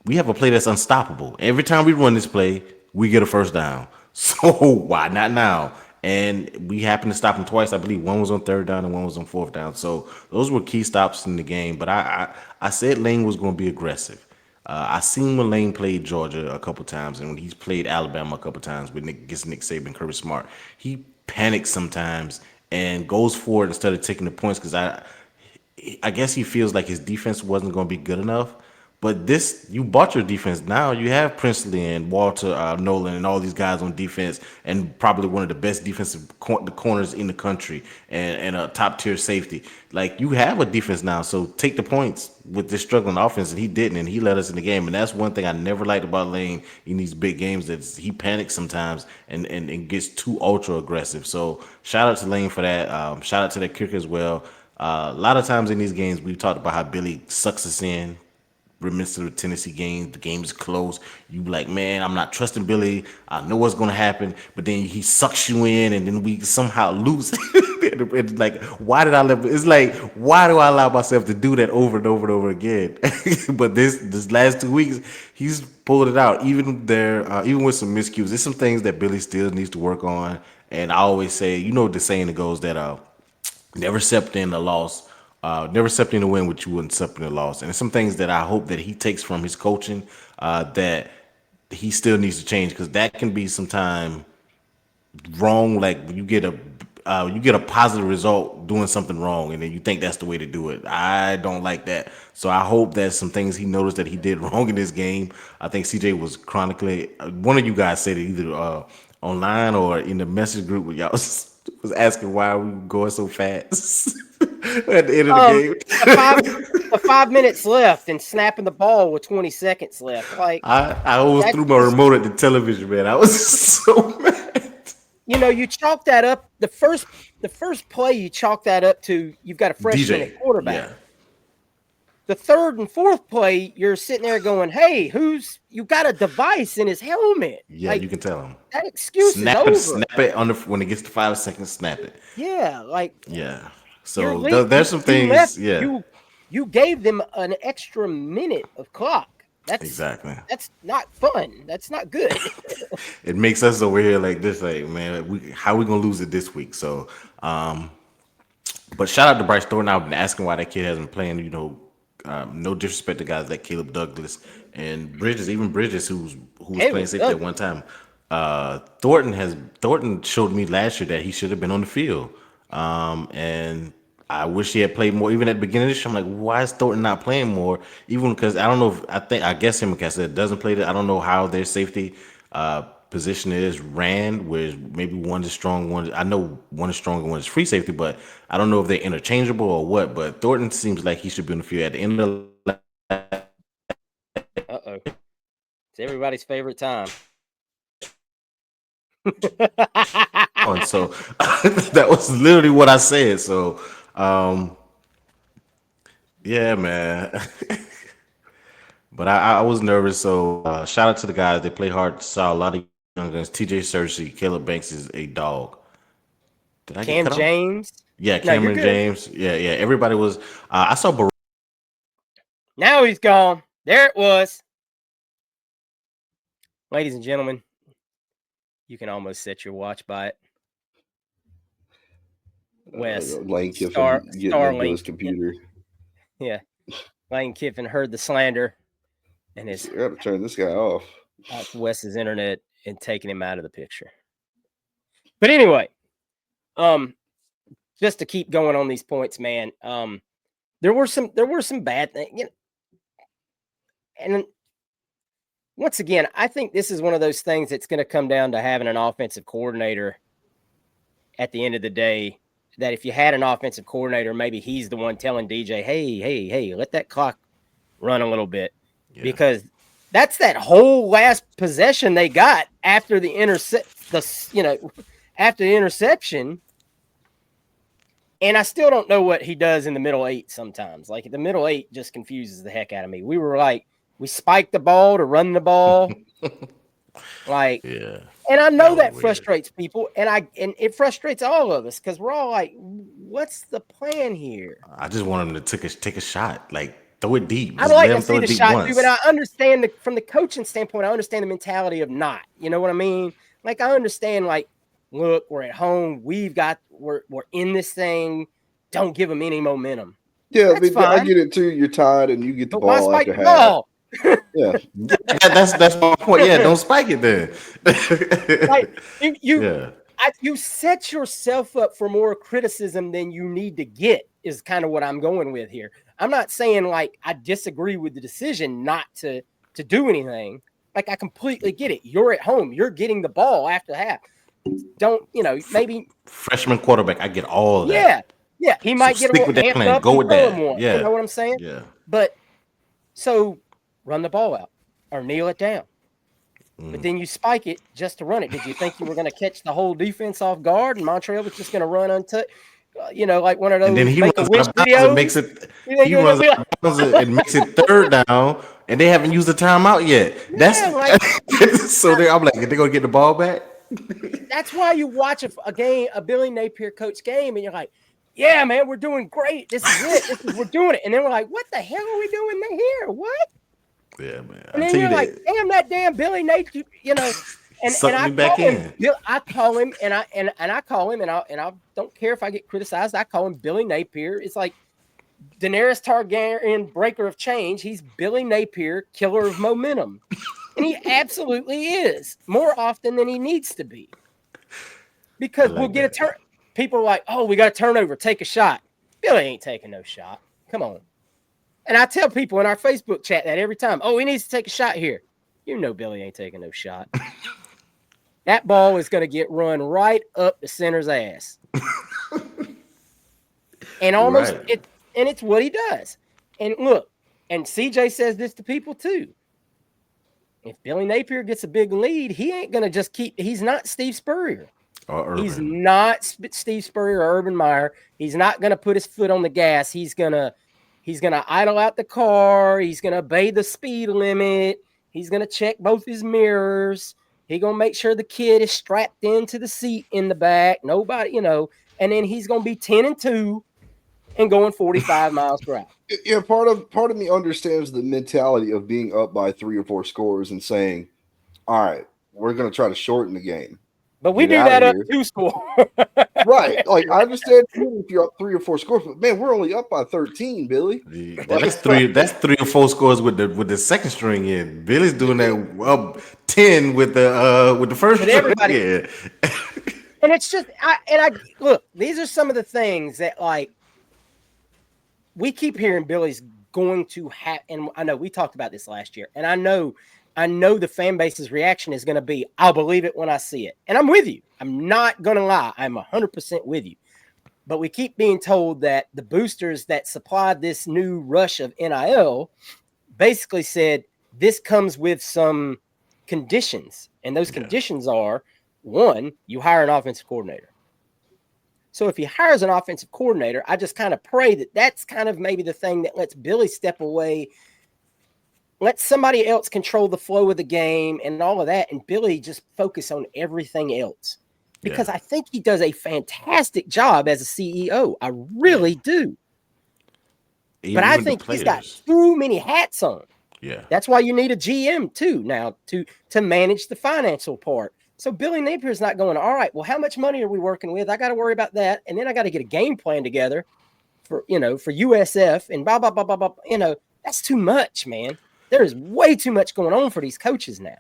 we have a play that's unstoppable. Every time we run this play, we get a first down. So why not now? And we happened to stop him twice. I believe one was on third down and one was on fourth down. So those were key stops in the game. But I said Lane was going to be aggressive. I seen when Lane played Georgia a couple times, and when he's played Alabama a couple times with against Nick Saban, Kirby Smart, he panics sometimes and goes for it instead of taking the points because I guess he feels like his defense wasn't going to be good enough. But this, you bought your defense. Now you have Princely and Walter Nolan and all these guys on defense, and probably one of the best the corners in the country, and a top tier safety. Like you have a defense now, so take the points with this struggling offense, and he didn't, and he let us in the game. And that's one thing I never liked about Lane in these big games that he panics sometimes and gets too ultra aggressive. So shout out to Lane for that. Shout out to that kicker as well. A lot of times in these games, we've talked about how Billy sucks us in reminiscent of the Tennessee game. The game is close. You be like, man, I'm not trusting Billy. I know what's gonna happen, but then he sucks you in, and then we somehow lose. It's like, why did I let? It's like, why do I allow myself to do that over and over and over again? But this last 2 weeks, he's pulled it out. Even there, even with some miscues, there's some things that Billy still needs to work on. And I always say, you know, the saying that goes that never accept in a loss. Never accept in a win what you wouldn't accept in a loss. And it's some things that I hope that he takes from his coaching that he still needs to change because that can be sometime wrong. Like you get a positive result doing something wrong, and then you think that's the way to do it. I don't like that. So I hope that some things he noticed that he did wrong in this game. I think CJ was chronically. One of you guys said it either online or in the message group where y'all was asking why we were going so fast at the end of the game. The 5 minutes left and snapping the ball with 20 seconds left. Like I almost threw my remote at the television, man. I was so mad. You know, you chalk that up. The first play, you chalk that up to you've got a freshman at quarterback. Yeah. The third and fourth play, you're sitting there going, "Hey, you got a device in his helmet?" Yeah, like, you can tell him that excuse is over. Snap it when it gets to 5 seconds. Snap it. Yeah, like So there's some things. You gave them an extra minute of clock. That's not fun. That's not good. It makes us over here like this, like, man, how we gonna lose it this week? So, but shout out to Bryce Thornton. I've been asking why that kid hasn't been playing. You know, no disrespect to guys like Caleb Douglas and Bridges, even Bridges, who was playing safety at one time. Thornton showed me last year that he should have been on the field, and I wish he had played more. Even at the beginning of this year, I'm like, why is Thornton not playing more? Even because I don't know. I guess him and Cassett doesn't play that. I don't know how their safety position is ran. Where maybe one is strong, one. I know one is strong and one is free safety, but I don't know if they're interchangeable or what. But Thornton seems like he should be on the field at the end of. It's everybody's favorite time. So that was literally what I said. So. Yeah, man. But I was nervous. So shout out to the guys. They play hard. Saw a lot of young guns. TJ Searcy, Caleb Banks is a dog. Did I get cut James? Off? Yeah, Cameron James. Yeah. Everybody was. I saw. Now he's gone. There it was. Ladies and gentlemen, you can almost set your watch by it. Wes, Lane Kiffin getting into his computer. Yeah. Lane Kiffin heard the slander and I got to turn this guy off. Wes's internet and taking him out of the picture. But anyway, just to keep going on these points, man. There were some bad things, you know, and once again, I think this is one of those things that's going to come down to having an offensive coordinator at the end of the day. That if you had an offensive coordinator, maybe he's the one telling DJ, hey, let that clock run a little bit. Yeah. Because that's that whole last possession they got after the interception. And I still don't know what he does in the middle 8 sometimes. Like the middle 8 just confuses the heck out of me. We were like, we spiked the ball to run the ball. Like, yeah. And I know that frustrates people, and it frustrates all of us because we're all like, "What's the plan here?" I just want him to take a shot, like throw it deep. I'd like to see the shot too, but I understand from the coaching standpoint. I understand the mentality of not. You know what I mean? Like I understand. Like, look, we're at home. We're in this thing. Don't give them any momentum. Yeah, I get it too. You're tired, and you get the ball after half. Yeah, that's my point. Yeah, don't spike it then. Like you set yourself up for more criticism than you need to get is kind of what I'm going with here. I'm not saying like I disagree with the decision not to do anything. Like I completely get it. You're at home. You're getting the ball after half. Don't maybe freshman quarterback. I get all of that. Yeah. He might get a little amped up. Go with that. Yeah, you know what I'm saying? Yeah. But so. Run the ball out or kneel it down. But then you spike it just to run it. Did you think you were going to catch the whole defense off guard and Montreal was just going to run untouched? Like one of those. And then he runs out of bounds and makes it. He runs out of bounds and makes it third down, and they haven't used the timeout yet. So I'm like, they're going to get the ball back. That's why you watch a Billy Napier coach game, and you're like, yeah, man, we're doing great. This is it. We're doing it. And then we're like, what the hell are we doing here? What? Yeah, man. And then you're like, damn, that damn Billy Napier, and I back in. I call him, and I call him, and I don't care if I get criticized. I call him Billy Napier. It's like Daenerys Targaryen, breaker of change. He's Billy Napier, killer of momentum, and he absolutely is more often than he needs to be. Because we'll get a turn. People are like, oh, we got a turnover. Take a shot. Billy ain't taking no shot. Come on. And I tell people in our Facebook chat that every time, oh, he needs to take a shot here. You know Billy ain't taking no shot. That ball is going to get run right up the center's ass. And almost it's what he does. And look, and CJ says this to people too. If Billy Napier gets a big lead, he ain't going to just he's not Steve Spurrier. He's not Steve Spurrier or Urban Meyer. He's not going to put his foot on the gas. He's going to idle out the car. He's going to obey the speed limit. He's going to check both his mirrors. He's going to make sure the kid is strapped into the seat in the back. Nobody, and then he's going to be 10-2 and going 45 miles per hour. Yeah, part of me understands the mentality of being up by 3 or 4 scores and saying, all right, we're going to try to shorten the game. But we do that up 2 scores. Right. Like, I understand if you're up 3 or 4 scores, but man, we're only up by 13, Billy. That's 3 or 4 scores with the second string in. Billy's doing that up 10 with the first string. Everybody. Yeah. And it's just I look, these are some of the things that like we keep hearing Billy's going to have, and I know we talked about this last year, and I know the fan base's reaction is going to be, I'll believe it when I see it. And I'm with you. I'm not going to lie. I'm 100% with you. But we keep being told that the boosters that supplied this new rush of NIL basically said this comes with some conditions. And those conditions are, 1, you hire an offensive coordinator. So if he hires an offensive coordinator, I just kind of pray that that's kind of maybe the thing that lets Billy step away. Let somebody else control the flow of the game and all of that, and Billy just focus on everything else. Because I think he does a fantastic job as a CEO. I really do. Even but I think he's got too many hats on. Yeah. That's why you need a GM too now to manage the financial part. So Billy Napier's not going, all right, well, how much money are we working with? I got to worry about that. And then I got to get a game plan together for USF and blah, blah, blah, blah, blah. That's too much, man. There is way too much going on for these coaches now.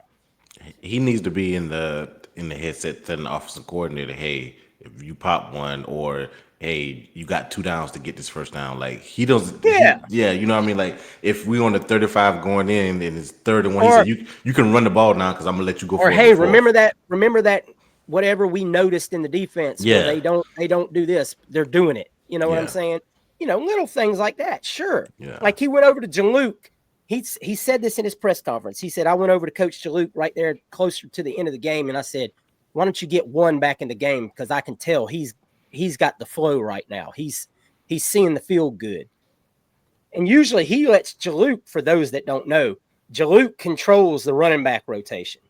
He needs to be in the headset telling the offensive coordinator, hey, if you pop one, or hey, you got 2 downs to get this first down. Like he doesn't. Yeah. You know what I mean. Like if we on the 35 going in and it's 3rd and 1, Or, he said you can run the ball now because I'm gonna let you go. Or hey, remember that whatever we noticed in the defense where they don't do this, they're doing it. You know what I'm saying? Little things like that. Sure. Yeah. Like he went over to Jaluk. He said this in his press conference. He said, I went over to Coach Jaluk right there closer to the end of the game, and I said, why don't you get one back in the game? Because I can tell he's got the flow right now. He's seeing the field good. And usually he lets Jaluk, for those that don't know, Jaluk controls the running back rotation.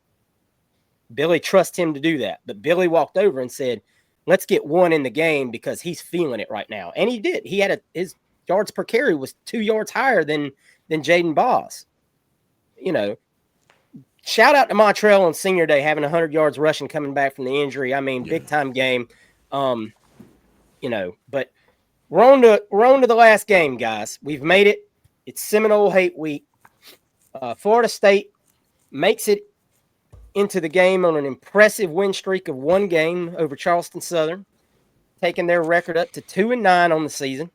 Billy trusts him to do that. But Billy walked over and said, let's get one in the game because he's feeling it right now. And he did. He had his yards per carry was 2 yards higher than Jaden Boss. Shout out to Montrell on senior day, having 100 yards rushing coming back from the injury. I mean, big time game. But we're on to the last game, guys. We've made it. It's Seminole Hate Week. Florida State makes it into the game on an impressive win streak of 1 game over Charleston Southern, taking their record up to 2-9 on the season.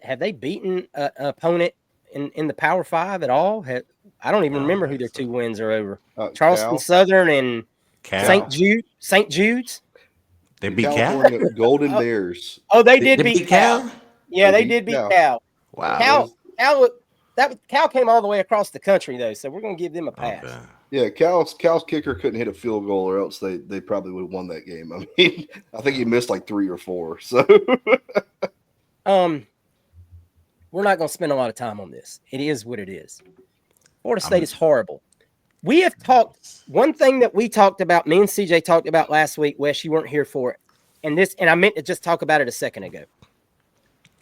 Have they beaten an opponent in the Power 5 at all? I don't even remember who their 2 wins are over. Charleston Southern and St. Jude's. They beat Cal? Golden Bears. Oh, they did beat Cal. Yeah, they did beat Cal. Wow. Cal came all the way across the country though, so we're gonna give them a pass. Okay. Yeah, Cal's kicker couldn't hit a field goal, or else they probably would have won that game. I mean, I think he missed like 3 or 4. So, we're not gonna spend a lot of time on this. It is what it is. Florida State is horrible. We have talked. One thing that we talked about, me and CJ talked about last week. Wes, you weren't here for it, and I meant to just talk about it a second ago.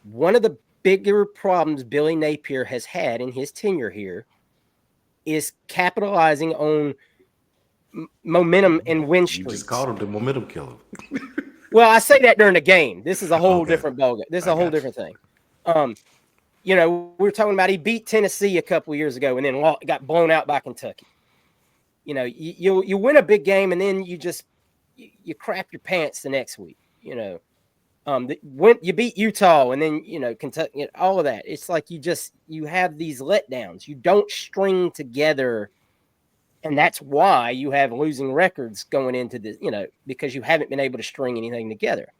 One of the bigger problems Billy Napier has had in his tenure here is capitalizing on momentum and win streaks. You just called him the momentum killer. Well, I say that during the game. This is a whole different ballgame. This is a whole different thing. We were talking about he beat Tennessee a couple years ago and then got blown out by Kentucky. You win a big game and then you crap your pants the next week. When you beat Utah and then Kentucky, all of that. It's like you have these letdowns. You don't string together, and that's why you have losing records going into this. Because you haven't been able to string anything together.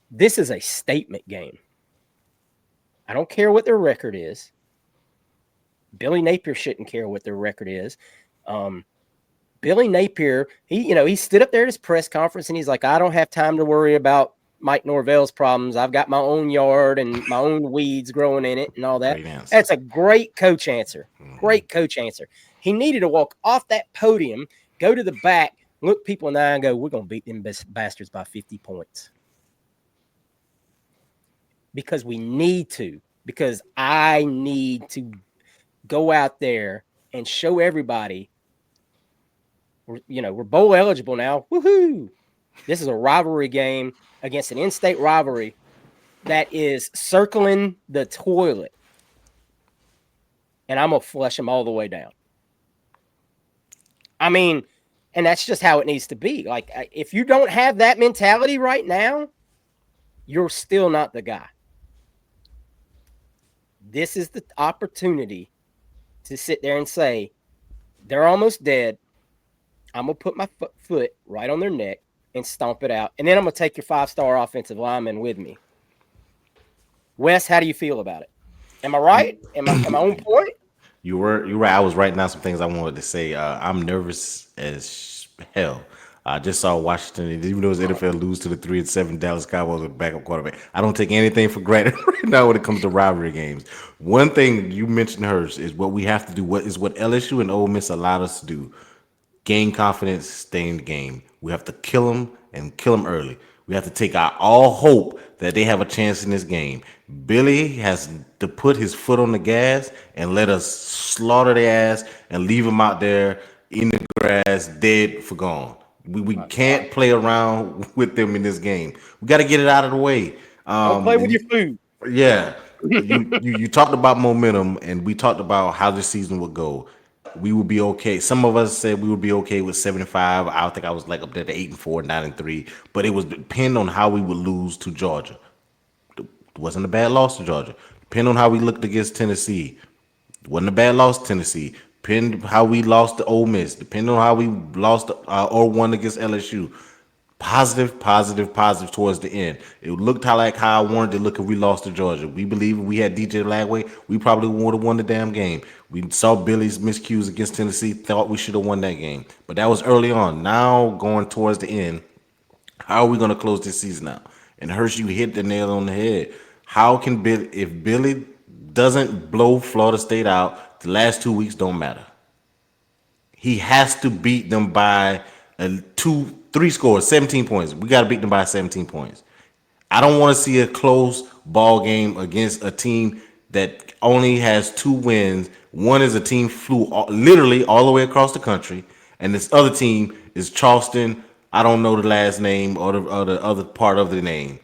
This is a statement game. I don't care what their record is. Billy Napier shouldn't care what their record is. Billy Napier, he stood up there at his press conference and he's like, I don't have time to worry about Mike Norvell's problems. I've got my own yard and my own weeds growing in it and all that. That's a great coach answer. Great coach answer. He needed to walk off that podium, go to the back, look people in the eye and go, we're going to beat them bastards by 50 points. Because we need to. Because I need to go out there and show everybody we're bowl eligible now. Woohoo! This is a rivalry game against an in-state rivalry that is circling the toilet. And I'm going to flush them all the way down. I mean, and that's just how it needs to be. Like, if you don't have that mentality right now, you're still not the guy. This is the opportunity to sit there and say, they're almost dead. I'm going to put my foot right on their neck and stomp it out. And then I'm going to take your 5-star offensive lineman with me. Wes, how do you feel about it? Am I right? Am I on point? You were. I was writing down some things I wanted to say. I'm nervous as hell. I just saw Washington, even though it's NFL, lose to the 3-7 Dallas Cowboys with backup quarterback. I don't take anything for granted right now when it comes to rivalry games. One thing you mentioned, Hurst, is what we have to do. What LSU and Ole Miss allowed us to do. Gain confidence, stay in the game. We have to kill them and kill them early. We have to take out all hope that they have a chance in this game. Billy has to put his foot on the gas and let us slaughter their ass and leave them out there in the grass, dead for gone. We My God. can't play around with them in this game. We got to get it out of the way. Don't play with And your food. yeah, you talked about momentum, and we talked about how the season would go. We would be okay. Some of us said we would be okay with 75. I think I was like up there to 8-4, 9-3, but it was depend on how we would lose to Georgia. It wasn't a bad loss to Georgia. Depend on how we looked against Tennessee. It wasn't a bad loss to Tennessee. Depend how we lost to Ole Miss. Depend on how we lost or won against LSU. Positive, positive, positive towards the end. It looked like how I wanted to look if we lost to Georgia. We believe if we had DJ Lagway, we probably would have won the damn game. We saw Billy's miscues against Tennessee, thought we should have won that game. But that was early on. Now going towards the end, how are we going to close this season out? And Hershey hit the nail on the head. How can Billy, if Billy doesn't blow Florida State out, the last 2 weeks don't matter. He has to beat them by three scores, 17 points. We got to beat them by 17 points. I don't want to see a close ball game against a team that only has 2 wins. One is a team flew literally all the way across the country, and this other team is Charleston. I don't know the last name or the other part of the name.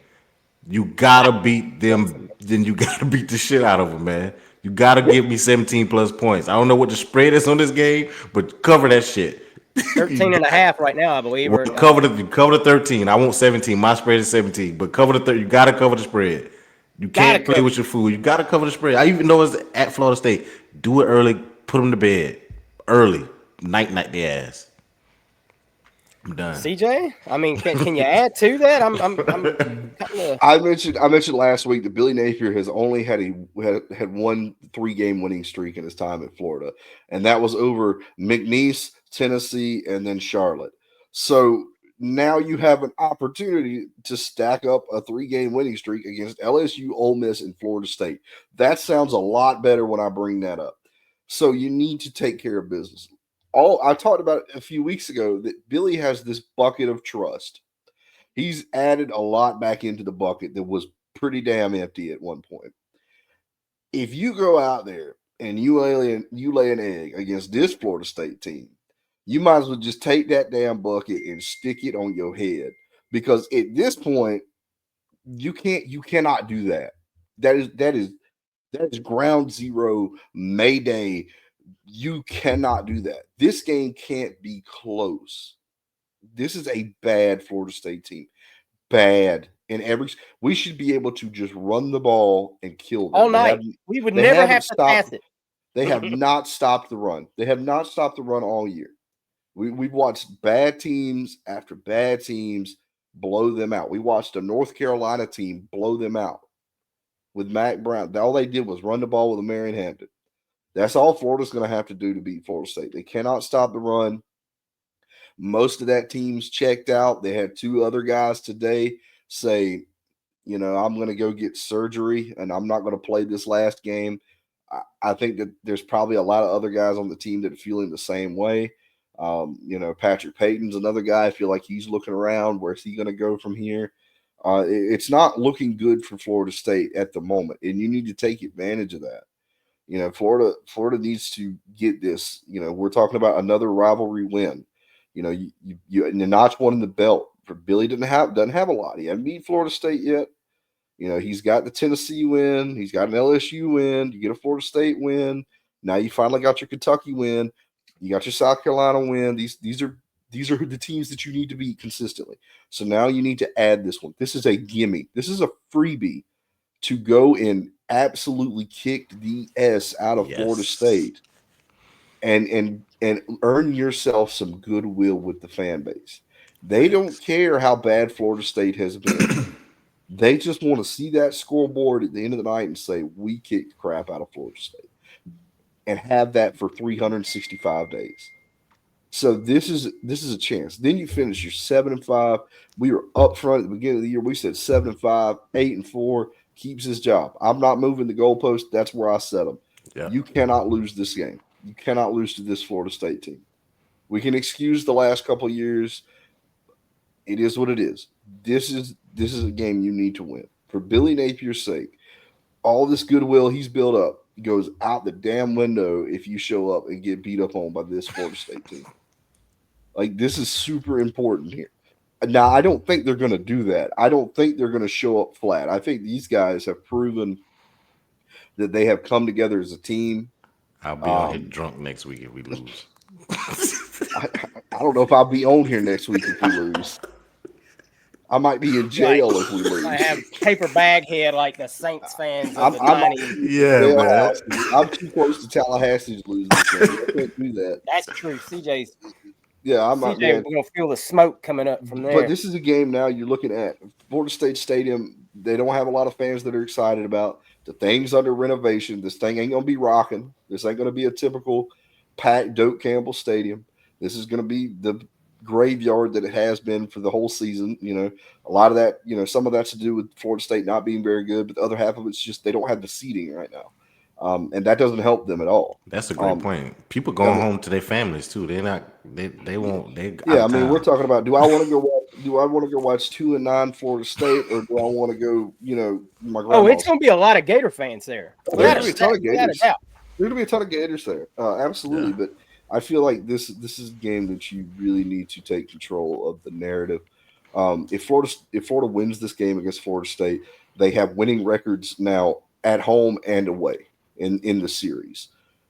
You gotta beat them. Then you gotta beat the shit out of them, man. You gotta give me 17 plus points. I don't know what the spread is on this game, but cover that shit. 13 and a half right now, I believe. Well, cover the 13. I want 17. My spread is 17, but cover the 30. You gotta cover the spread. You can't play with your food. You gotta cover the spread. I even know it's at Florida State. Do it early. Put them to bed early. Night their ass. I'm done. CJ, I mean, can you add to that? I'm kind of. I mentioned last week that Billy Napier has only had one 3-game winning streak in his time at Florida, and that was over McNeese, Tennessee, and then Charlotte. So now you have an opportunity to stack up a 3-game winning streak against LSU, Ole Miss, and Florida State. That sounds a lot better when I bring that up. So you need to take care of business. I talked about it a few weeks ago that Billy has this bucket of trust. He's added a lot back into the bucket that was pretty damn empty at one point. If you go out there and you lay an egg against this Florida State team, you might as well just take that damn bucket and stick it on your head, because at this point you cannot do that. That is ground zero, Mayday. You cannot do that. This game can't be close. This is a bad Florida State team. Bad. We should be able to just run the ball and kill them All night. We would never have to pass it. They have not stopped the run. They have not stopped the run all year. We've watched bad teams after bad teams blow them out. We watched a North Carolina team blow them out with Mac Brown. All they did was run the ball with a Marion Hampton. That's all Florida's going to have to do to beat Florida State. They cannot stop the run. Most of that team's checked out. They had 2 other guys today say, I'm going to go get surgery and I'm not going to play this last game. I think that there's probably a lot of other guys on the team that are feeling the same way. Patrick Payton's another guy. I feel like he's looking around. Where's he going to go from here? It's not looking good for Florida State at the moment, and you need to take advantage of that. Florida needs to get this. We're talking about another rivalry win. You and the notch one in the belt for Billy doesn't have a lot. He hasn't beat Florida State yet. He's got the Tennessee win. He's got an LSU win. You get a Florida State win. Now you finally got your Kentucky win. You got your South Carolina win. These are the teams that you need to beat consistently. So now you need to add this one. This is a gimme. This is a freebie to go and absolutely kick the S out of Florida State and earn yourself some goodwill with the fan base. They don't care how bad Florida State has been. They just want to see that scoreboard at the end of the night and say, we kicked crap out of Florida State, and have that for 365 days. So this is a chance. Then you finish your 7-5. We were up front at the beginning of the year. We said 7-5, 8-4. Keeps his job. I'm not moving the goalpost. That's where I set him. Yeah. You cannot lose this game. You cannot lose to this Florida State team. We can excuse the last couple of years. It is what it is. this is a game you need to win for Billy Napier's sake. All this goodwill he's built up goes out the damn window if you show up and get beat up on by this Florida State team. Like, this is super important here. Now, I don't think they're going to do that. I don't think they're going to show up flat. I think these guys have proven that they have come together as a team. I'll be on here drunk next week if we lose. I don't know if I'll be on here next week if we lose. I might be in jail if we lose. I have paper bag head like the Saints fans. I'm too close to Tallahassee to lose this game. I can't do that. That's true. CJ's. Yeah, I'm not. CJ, we're gonna feel the smoke coming up from there. But this is a game now you're looking at Florida State Stadium. They don't have a lot of fans that are excited about the thing's under renovation. This thing ain't gonna be rocking. This ain't gonna be a typical packed Doak Campbell Stadium. This is gonna be the graveyard that it has been for the whole season. You know, a lot of that, you know, some of that's to do with Florida State not being very good, but the other half of it's just they don't have the seating right now. And that doesn't help them at all. That's a great point. People going home to their families too. They won't. Yeah, I mean, we're talking about do I want to go watch 2-9 Florida State, or do I want to go? You know, my grandma. Oh, it's going to be a lot of Gator fans there. There's going to be a ton of Gators. There's going to be a ton of Gators there. Absolutely, but I feel like this is a game that you really need to take control of the narrative. If Florida wins this game against Florida State, they have winning records now at home and away. In the series,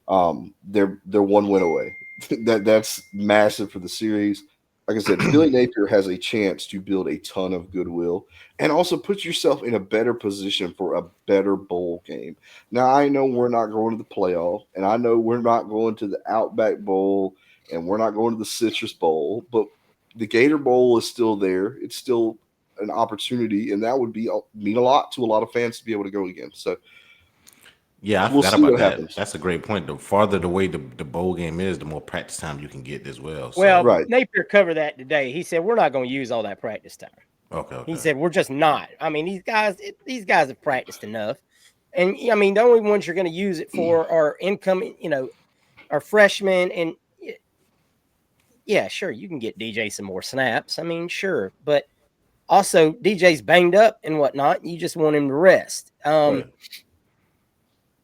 they're 1 win away. That's massive for the series. Like I said, Billy Napier has a chance to build a ton of goodwill and also put yourself in a better position for a better bowl game. Now, I know we're not going to the playoff, and I know we're not going to the Outback Bowl, and we're not going to the Citrus Bowl, but the Gator Bowl is still there. It's still an opportunity, and that would mean a lot to a lot of fans to be able to go again. So. Yeah, I forgot about that. Happens. That's a great point. The farther away the bowl game is, the more practice time you can get as well. So. Well, right. Napier covered that today. He said, we're not going to use all that practice time. Okay. He said, we're just not. I mean, these guys have practiced enough. And, I mean, the only ones you're going to use it for are incoming, are freshmen. And, yeah, sure, you can get DJ some more snaps. I mean, sure. But also, DJ's banged up and whatnot. You just want him to rest. Right.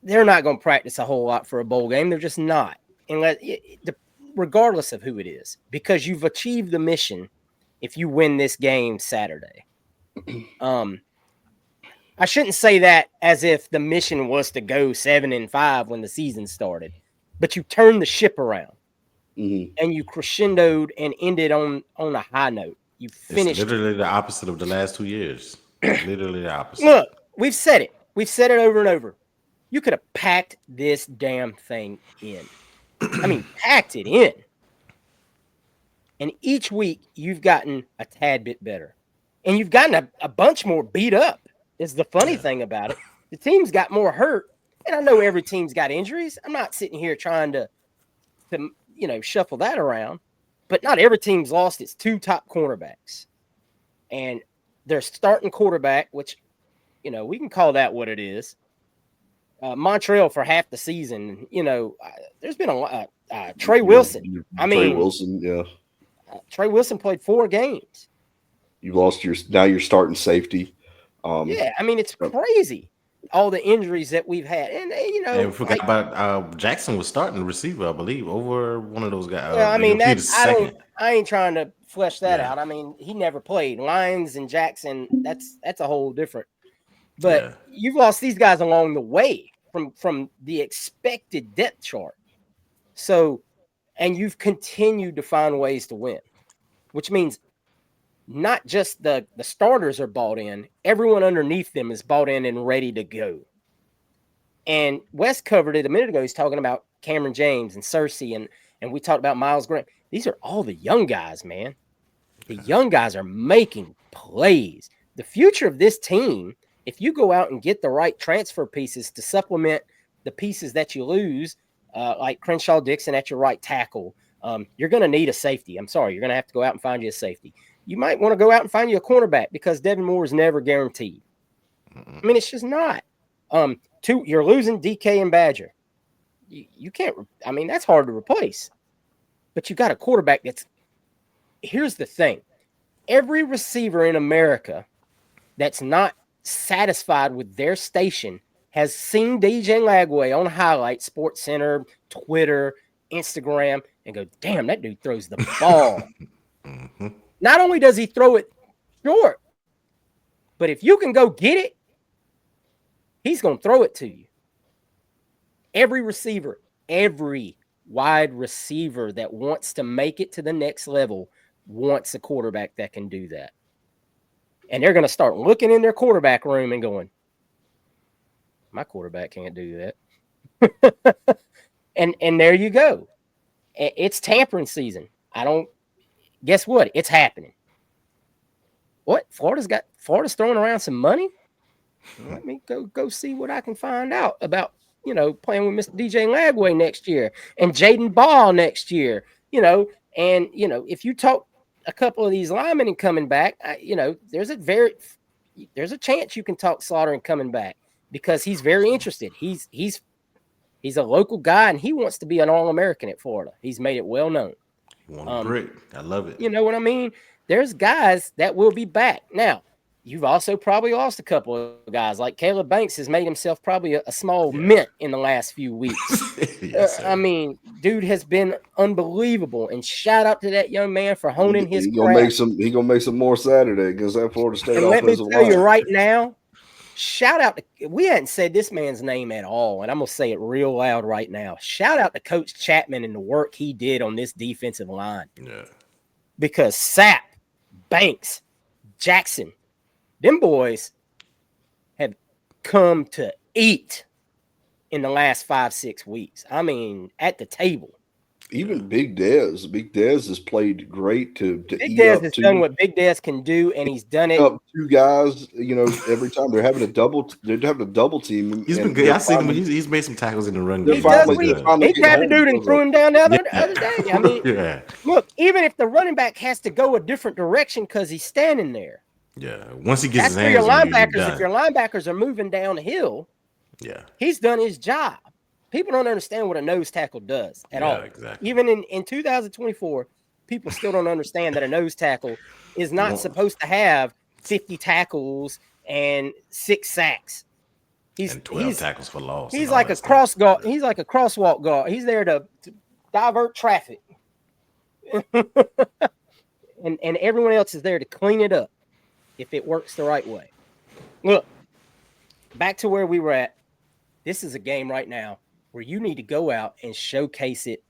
They're not going to practice a whole lot for a bowl game. They're just not, regardless of who it is, because you've achieved the mission if you win this game Saturday. I shouldn't say that as if the mission was to go 7-5 when the season started, but you turned the ship around and you crescendoed and ended on a high note. You finished. It's literally the opposite of the last 2 years. Literally the opposite. Look, we've said it. We've said it over and over. You could have packed this damn thing in. I mean, packed it in. And each week, you've gotten a tad bit better. And you've gotten a bunch more beat up, is the funny thing about it. The team's got more hurt. And I know every team's got injuries. I'm not sitting here trying to shuffle that around. But not every team's lost its 2 top cornerbacks. And their starting quarterback, which, we can call that what it is. Montreal for half the season, there's been a lot. Trey Wilson. Trey Wilson, yeah. Trey Wilson played 4 games. You lost now you're starting safety. Yeah, I mean, it's crazy. All the injuries that we've had. And we forgot about Jackson was starting receiver, I believe, over one of those guys. Yeah, I mean, I ain't trying to flesh that out. I mean, he never played. Lyons and Jackson, that's a whole different. But you've lost these guys along the way from the expected depth chart. So, and you've continued to find ways to win, which means not just the starters are bought in, everyone underneath them is bought in and ready to go. And Wes covered it a minute ago. He's talking about Cameron James and Cersei, and we talked about Miles Grant. These are all the young guys, man. The young guys are making plays. The future of this team, if you go out and get the right transfer pieces to supplement the pieces that you lose, like Crenshaw Dixon at your right tackle, you're going to need a safety. I'm sorry. You're going to have to go out and find you a safety. You might want to go out and find you a cornerback because Devin Moore is never guaranteed. I mean, it's just not. You're losing DK and Badger. You can't – I mean, that's hard to replace. But you got a quarterback that's – here's the thing. every receiver in America that's not satisfied with their station has seen DJ Lagway on highlight, Sports Center, Twitter, Instagram, and go, damn, that dude throws the ball. Mm-hmm. Not only does he throw it short, but if you can go get it, he's going to throw it to you. Every receiver, every wide receiver that wants to make it to the next level wants a quarterback that can do that. And they're going to start looking in their quarterback room and going, my quarterback can't do that. and there you go. It's tampering season. Guess what? It's happening. What? Florida's throwing around some money? Let me go see what I can find out about, playing with Mr. DJ Lagway next year and Jaden Ball next year, and, if you talk a couple of these linemen and coming back, there's a chance you can talk Slaughter and coming back because he's very interested. He's a local guy and he wants to be an All-American at Florida. He's made it well known. You want a brick? I love it. You know what I mean? There's guys that will be back. Now, you've also probably lost a couple of guys. Like Caleb Banks has made himself probably a small mint in the last few weeks. Yes, I mean, dude has been unbelievable. And shout out to that young man for honing his craft. He gonna make some more Saturday against that Florida State and offensive line. Let me tell you right now, shout out to, we hadn't said this man's name at all, and I'm gonna say it real loud right now. Shout out to Coach Chapman and the work he did on this defensive line. Yeah. Because Sapp, Banks, Jackson, them boys have come to eat in the last 5-6 weeks. I mean, at the table. Even Big Dez has played great to Big Dez has done what Big Dez can do, and he's done it. Up two guys, every time they're having a double team. He's been good. I see him. He's made some tackles in the run game. He grabbed the dude and threw him down the other day. I mean, look, even if the running back has to go a different direction because he's standing there. Yeah, once he gets his hands on your linebackers. If your linebackers are moving down the hill, he's done his job. People don't understand what a nose tackle does at all. Exactly. Even in 2024, people still don't understand that a nose tackle is not supposed to have 50 tackles and 6 sacks. And 12 tackles for loss. He's like a cross guard. He's like a crosswalk guard. He's there to divert traffic. and everyone else is there to clean it up if it works the right way. Look, back to where we were at. This is a game right now where you need to go out and showcase it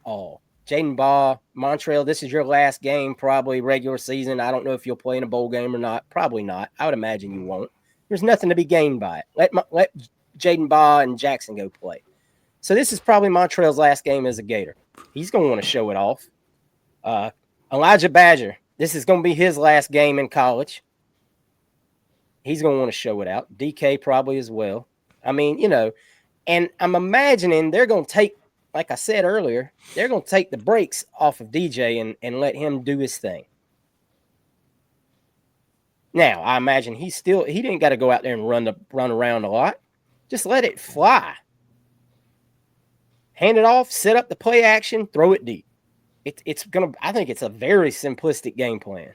all. Jaden Ball, Montreal, this is your last game, probably regular season. I don't know if you'll play in a bowl game or not. Probably not. I would imagine you won't. There's nothing to be gained by it. Let Jaden Ball and Jackson go play. So this is probably Montreal's last game as a Gator. He's going to want to show it off. Elijah Badger, this is going to be his last game in college. He's going to want to show it out. DK probably as well. I mean, and I'm imagining they're going to take, like I said earlier, they're going to take the brakes off of DJ and let him do his thing. Now, I imagine he didn't got to go out there and run around a lot. Just let it fly. Hand it off, set up the play action, throw it deep. I think it's a very simplistic game plan.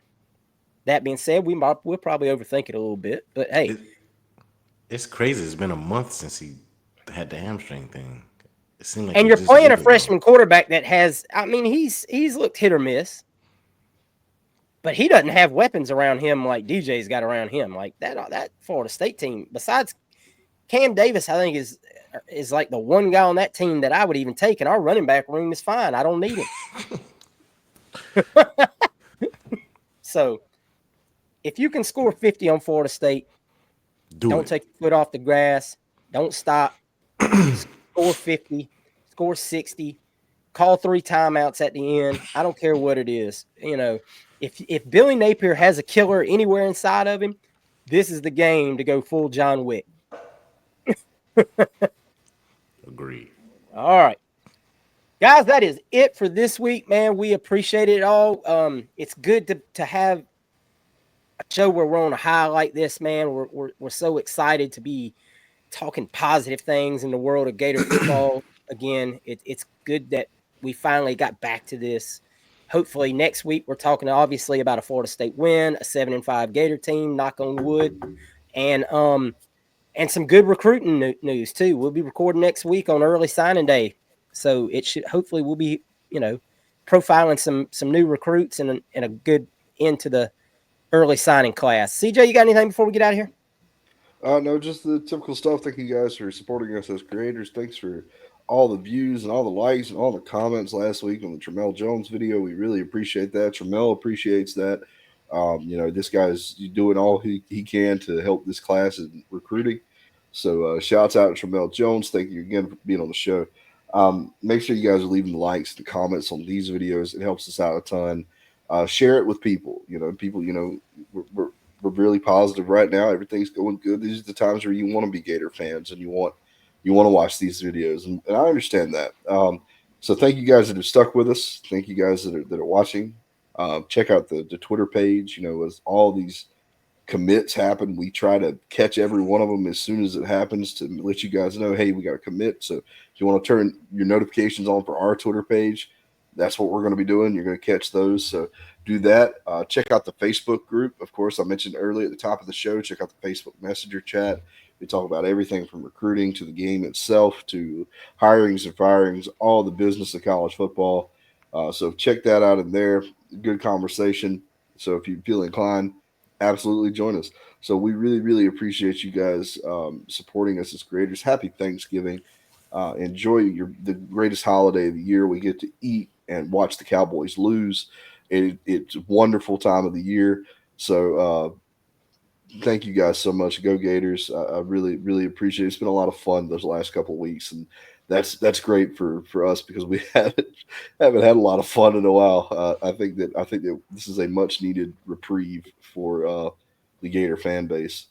That being said, we'll probably overthink it a little bit, but hey. It's crazy. It's been a month since he had the hamstring thing. It seemed like and you're playing a freshman quarterback that has, I mean, he's looked hit or miss, but he doesn't have weapons around him like DJ's got around him. Like that Florida State team, besides Cam Davis, I think is like the one guy on that team that I would even take, and our running back room is fine. I don't need him. So if you can score 50 on Florida State, don't take your foot off the grass. Don't stop. Score 50, score 60, call 3 timeouts at the end. I don't care what it is. If Billy Napier has a killer anywhere inside of him, this is the game to go full John Wick. Agreed. All right. Guys, that is it for this week, man. We appreciate it all. It's good to have a show where we're on a high like this, man. We're so excited to be talking positive things in the world of Gator football. Again, it's good that we finally got back to this. hopefully next week we're talking obviously about a Florida State win, a 7-5 Gator team, knock on wood, and some good recruiting news too. We'll be recording next week on early signing day, so it should hopefully we'll be profiling some new recruits and a good end to the early signing class. CJ, you got anything before we get out of here? No, just the typical stuff. Thank you guys for supporting us as creators. Thanks for all the views and all the likes and all the comments last week on the Tramel Jones video. We really appreciate that. Tramel appreciates that. This guy's doing all he can to help this class in recruiting. So shouts out to Tramel Jones. Thank you again for being on the show. Make sure you guys are leaving the likes, the comments on these videos. It helps us out a ton. Share it with people. We're really positive right now. Everything's going good. These are the times where you want to be Gator fans and you want to watch these videos, and I understand that. So thank you guys that have stuck with us. Thank you guys that are watching. Check out the Twitter page. As all these commits happen, we try to catch every one of them as soon as it happens to let you guys know, hey, we got a commit. So if you want to turn your notifications on for our Twitter page, that's what we're going to be doing. You're going to catch those. So do that. Check out the Facebook group. Of course, I mentioned earlier at the top of the show, check out the Facebook Messenger chat. We talk about everything from recruiting to the game itself to hirings and firings, all the business of college football. So check that out in there. Good conversation. So if you feel inclined, absolutely join us. So we really, really appreciate you guys supporting us as creators. Happy Thanksgiving. Enjoy the greatest holiday of the year. We get to eat and watch the Cowboys lose. It's a wonderful time of the year. So thank you guys so much. Go Gators. I really, really appreciate it. It's been a lot of fun those last couple of weeks, and that's great for us because we haven't had a lot of fun in a while. I think that this is a much needed reprieve for the Gator fan base.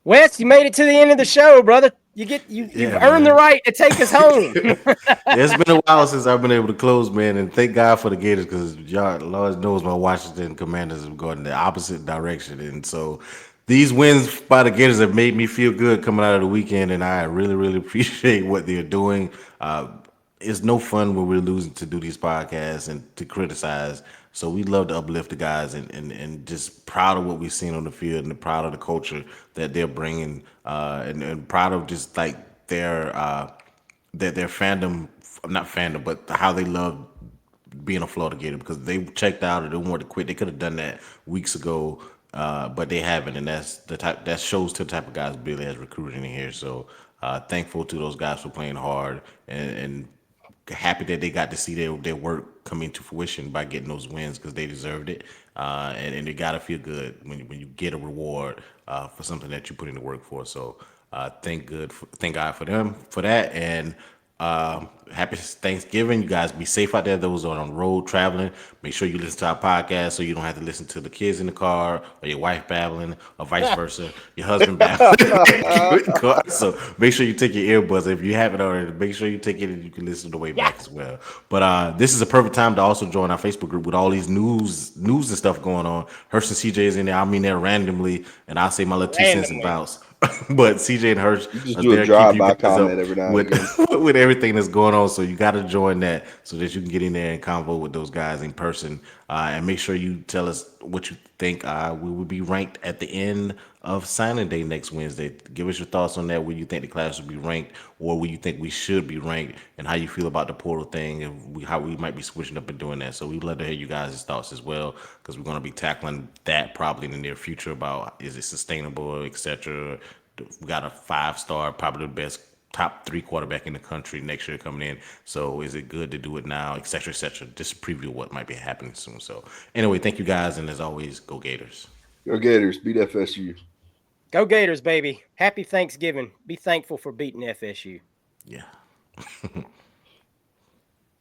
Wes, you made it to the end of the show, brother. You've earned the right to take us home. It's been a while since I've been able to close, man, and thank God for the Gators because y'all, Lord knows my Washington Commanders have gone in the opposite direction, and so these wins by the Gators have made me feel good coming out of the weekend, and I really, really appreciate what they're doing. It's no fun when we're losing to do these podcasts and to criticize. So we love to uplift the guys and just proud of what we've seen on the field and proud of the culture that they're bringing and proud of just like their fandom, not fandom, but how they love being a Florida Gator because they checked out or they wanted to quit. They could have done that weeks ago, but they haven't, and that's the type that shows to the type of guys Billy has recruited in here. So thankful to those guys for playing hard and happy that they got to see their work come into fruition by getting those wins because they deserved it. And it gotta feel good when you get a reward for something that you put in the work for. So thank God for them for that, and happy Thanksgiving. You guys be safe out there. Those are on the road traveling. Make sure you listen to our podcast so you don't have to listen to the kids in the car or your wife babbling or vice versa, your husband babbling in the car. So make sure you take your earbuds. If you haven't already, make sure you take it and you can listen the way back as well. But this is a perfect time to also join our Facebook group with all these news and stuff going on. Hirsch and CJ is in there. I mean, there randomly, and I'll say my little 2 cents and bounce. But CJ and Hirsch just do a drive-by comment every now and again with everything that's going on. So you got to join that so that you can get in there and convo with those guys in person. And make sure you tell us what you think we will be ranked at the end of signing day next Wednesday. Give us your thoughts on that. Where you think the class will be ranked, or where you think we should be ranked, and how you feel about the portal thing, and how we might be switching up and doing that. So we'd love to hear you guys' thoughts as well, because we're going to be tackling that probably in the near future about is it sustainable, etc. We got a 5-star, probably the best top 3 quarterback in the country next year coming in. So is it good to do it now, et cetera, et cetera? Just preview what might be happening soon. So anyway, thank you guys. And as always, go Gators. Go Gators. Beat FSU. Go Gators, baby. Happy Thanksgiving. Be thankful for beating FSU. Yeah.